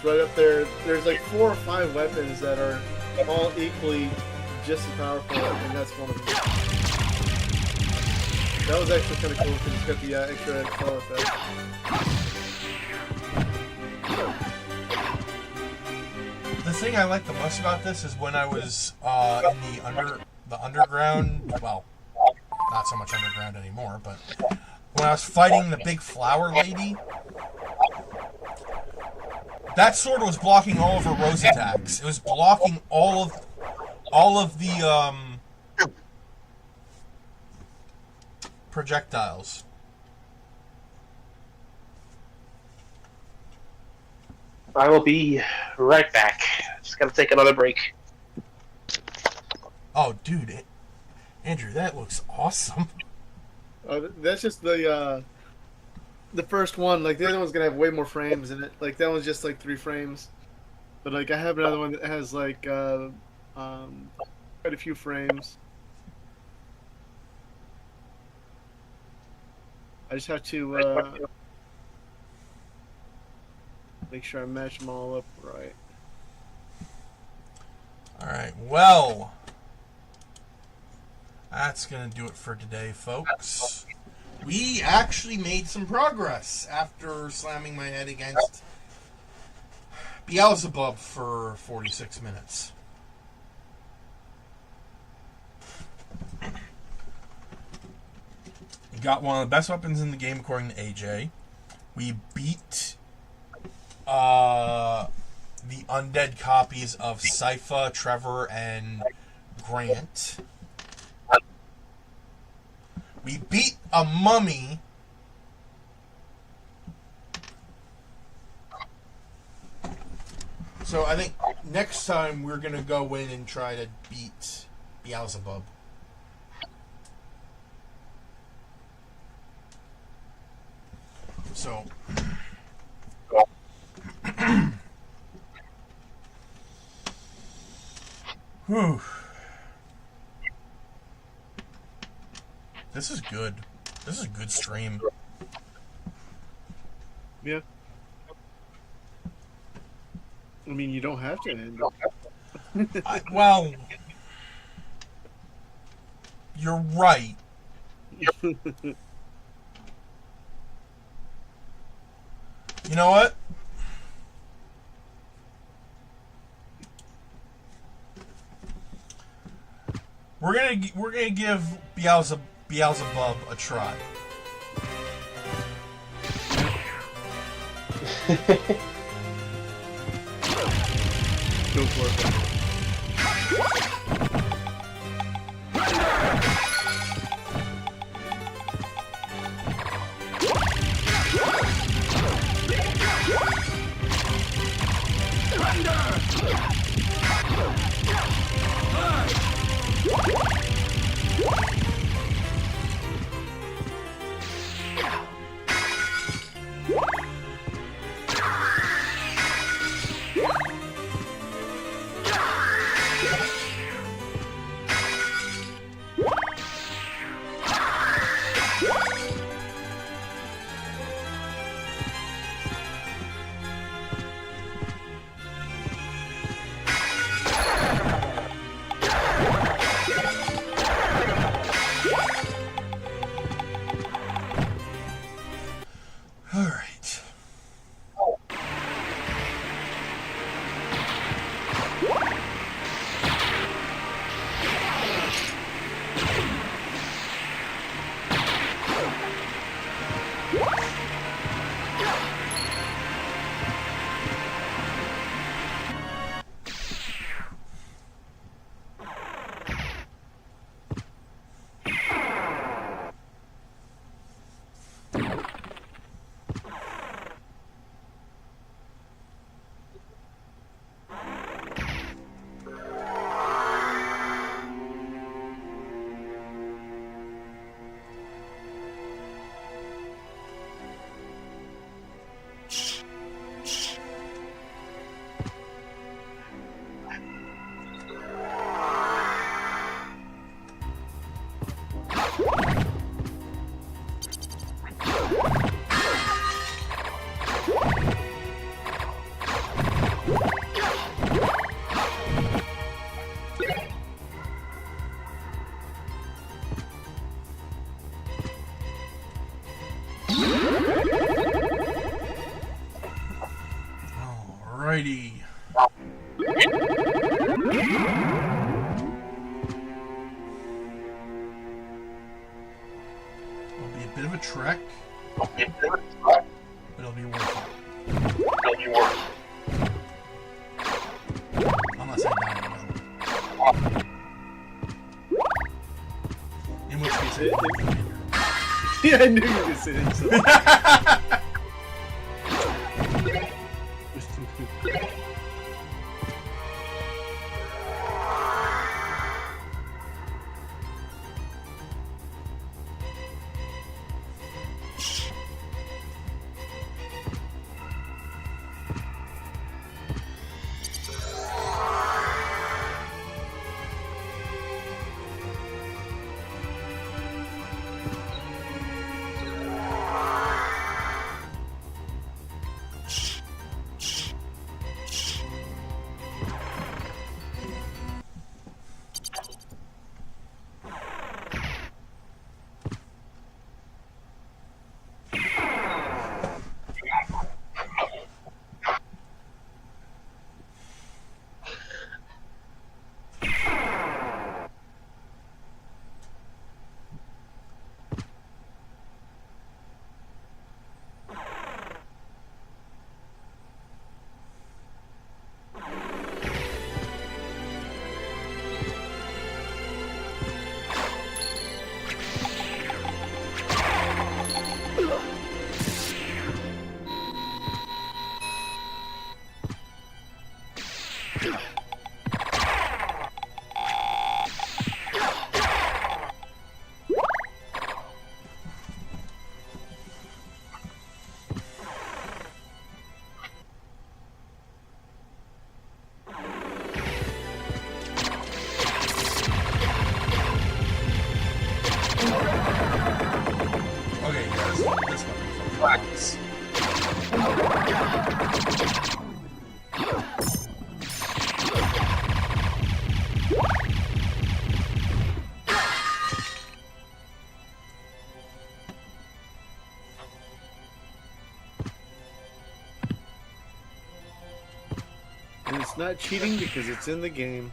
right up there. There's like 4 or 5 weapons that are all equally just as powerful, and that's one of them. That was actually kind of cool because it's got the extra color effect. thing I like the most about this is when I was in the underground. Well, not so much underground anymore, but when I was fighting the big flower lady, that sword was blocking all of her rose attacks. It was blocking all of the projectiles. I will be right back. Just gotta take another break. Oh, dude, Andrew, that looks awesome. That's just the first one. Like the other one's gonna have way more frames in it. Like that one's just like 3 frames. But like I have another one that has like quite a few frames. I just have to make sure I match them all up right. Alright, well, that's going to do it for today, folks. We actually made some progress after slamming my head against Beelzebub for 46 minutes. We got one of the best weapons in the game according to AJ. We beat the undead copies of Sypha, Trevor, and Grant. We beat a mummy. So I think next time we're going to go in and try to beat Beelzebub. So... Whew. This is good. This is a good stream. Yeah. I mean, you don't have to end it. Well, you're right. You know what? We're gonna give Beelzebub a try. Go for it. a trek, but it'll be worth it. Unless I die in the middle. In which case, Yeah, I knew you could say that. And it's not cheating because it's in the game.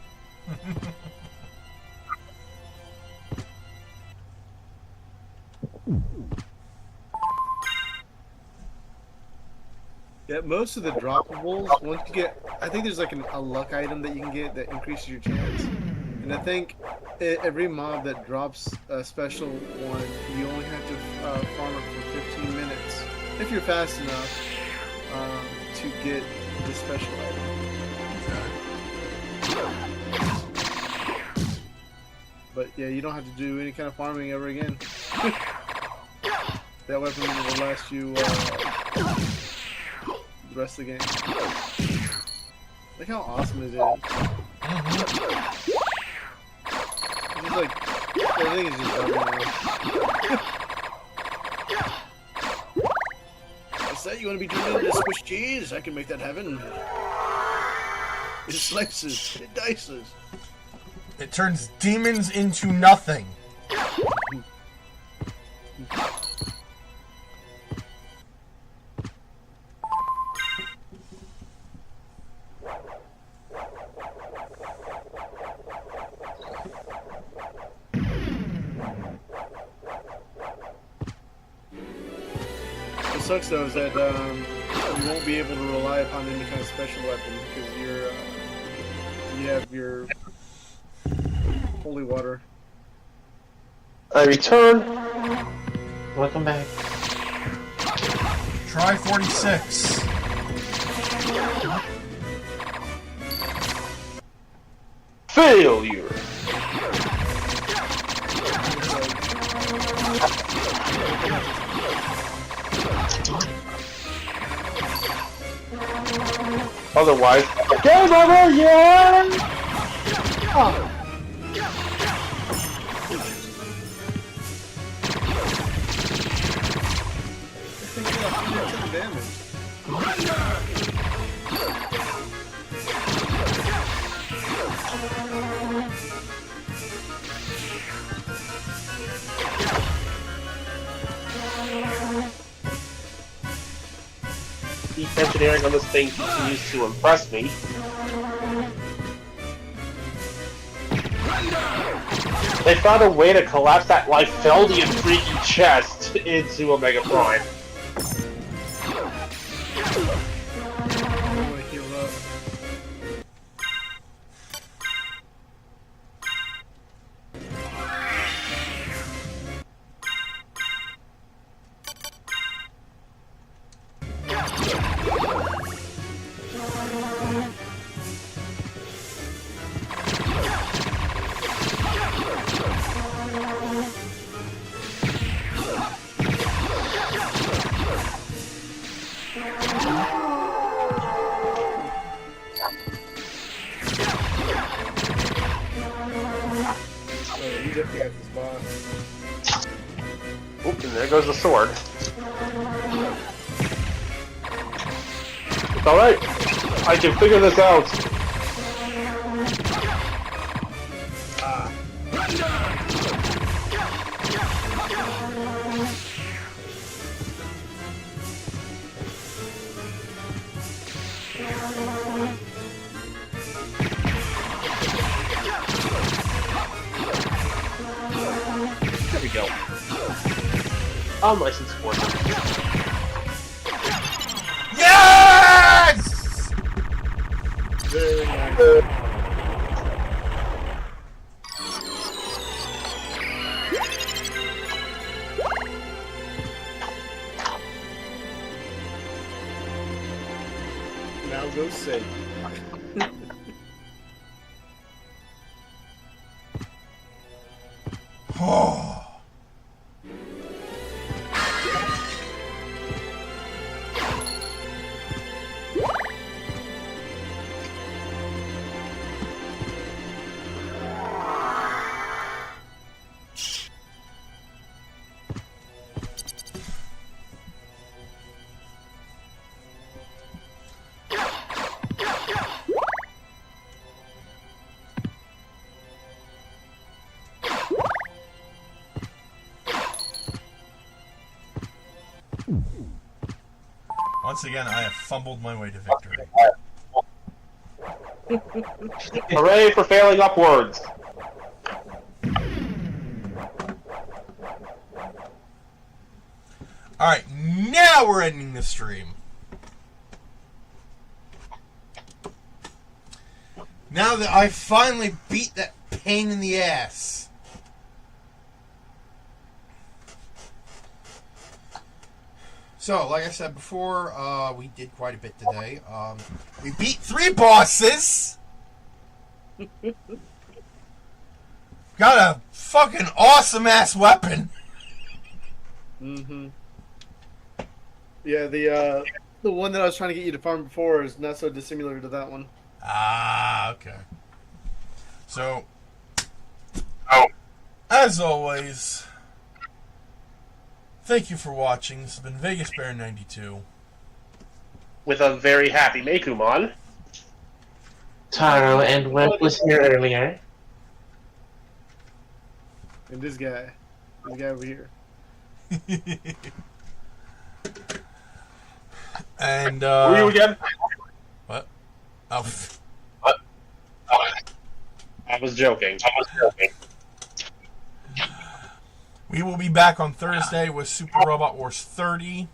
Yeah, most of the droppables, once you get, I think there's like a luck item that you can get that increases your chance. And I think every mob that drops a special one, you only have to farm it for 15 minutes, if you're fast enough, to get the special item. But yeah, you don't have to do any kind of farming ever again. That weapon will last you the rest of the game. Look how awesome it is. It's just like, everything is just done now. What's that? You want to be turning into Swiss cheese? I can make that happen. It slices, it dices. It turns demons into nothing. What sucks though is that you won't be able to rely upon any kind of special weapon because you have your holy water. I return. Welcome back. Try 46. Failure. Otherwise, game over, yeah! Oh. The engineering on this thing continues to impress me. They found a way to collapse that Lifeldian freaky chest. into Omega Prime. I want to heal up. You definitely got this boss. Oop, and there goes the sword. It's alright. I can figure this out. There we go. I'm licensed for it. Yes! Very nice. Now go say. Oh. Once again, I have fumbled my way to victory. Hooray for failing upwards! Alright, now we're ending the stream. Now that I finally beat that pain in the ass. So, like I said before, we did quite a bit today. We beat 3 bosses! Got a fucking awesome-ass weapon! Mm-hmm. Yeah, the one that I was trying to get you to farm before is not so dissimilar to that one. Ah, okay. So, Oh. as always, thank you for watching. This has been Vegas Bear 92. With a very happy Mekumon. Taro and Web was here earlier. And this guy over here. And, Who are you again? What? Oh, I was joking. we will be back on Thursday with Super Robot Wars 30.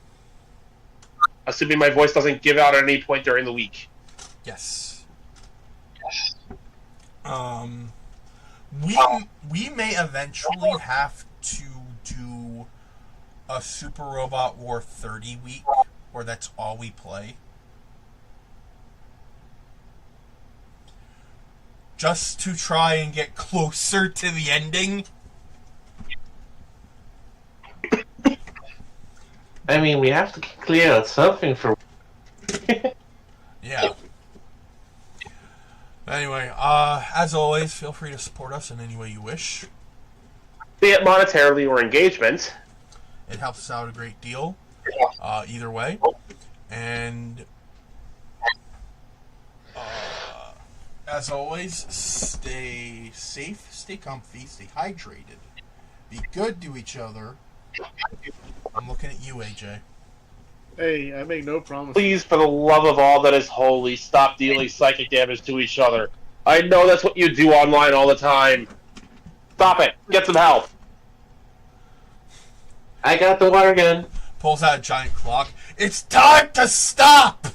Assuming my voice doesn't give out at any point during the week. Yes. We may eventually have to do a Super Robot War 30 week, where that's all we play. Just to try and get closer to the ending. I mean, we have to clear out something for. Yeah. Anyway, as always, feel free to support us in any way you wish. Be it monetarily or engagement. It helps us out a great deal, either way. And as always, stay safe, stay comfy, stay hydrated. Be good to each other. I'm looking at you, AJ. Hey, I make no promises. Please, for the love of all that is holy, stop dealing psychic damage to each other. I know that's what you do online all the time. Stop it. Get some help. I got the water gun. Pulls out a giant clock. It's time to stop!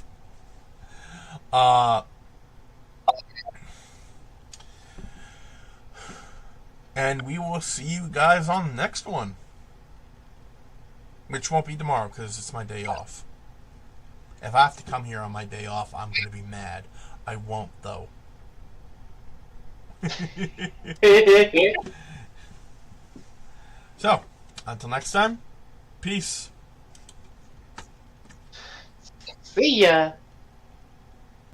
And we will see you guys on the next one. Which won't be tomorrow because it's my day off. If I have to come here on my day off, I'm going to be mad. I won't, though. So, until next time, peace. See ya.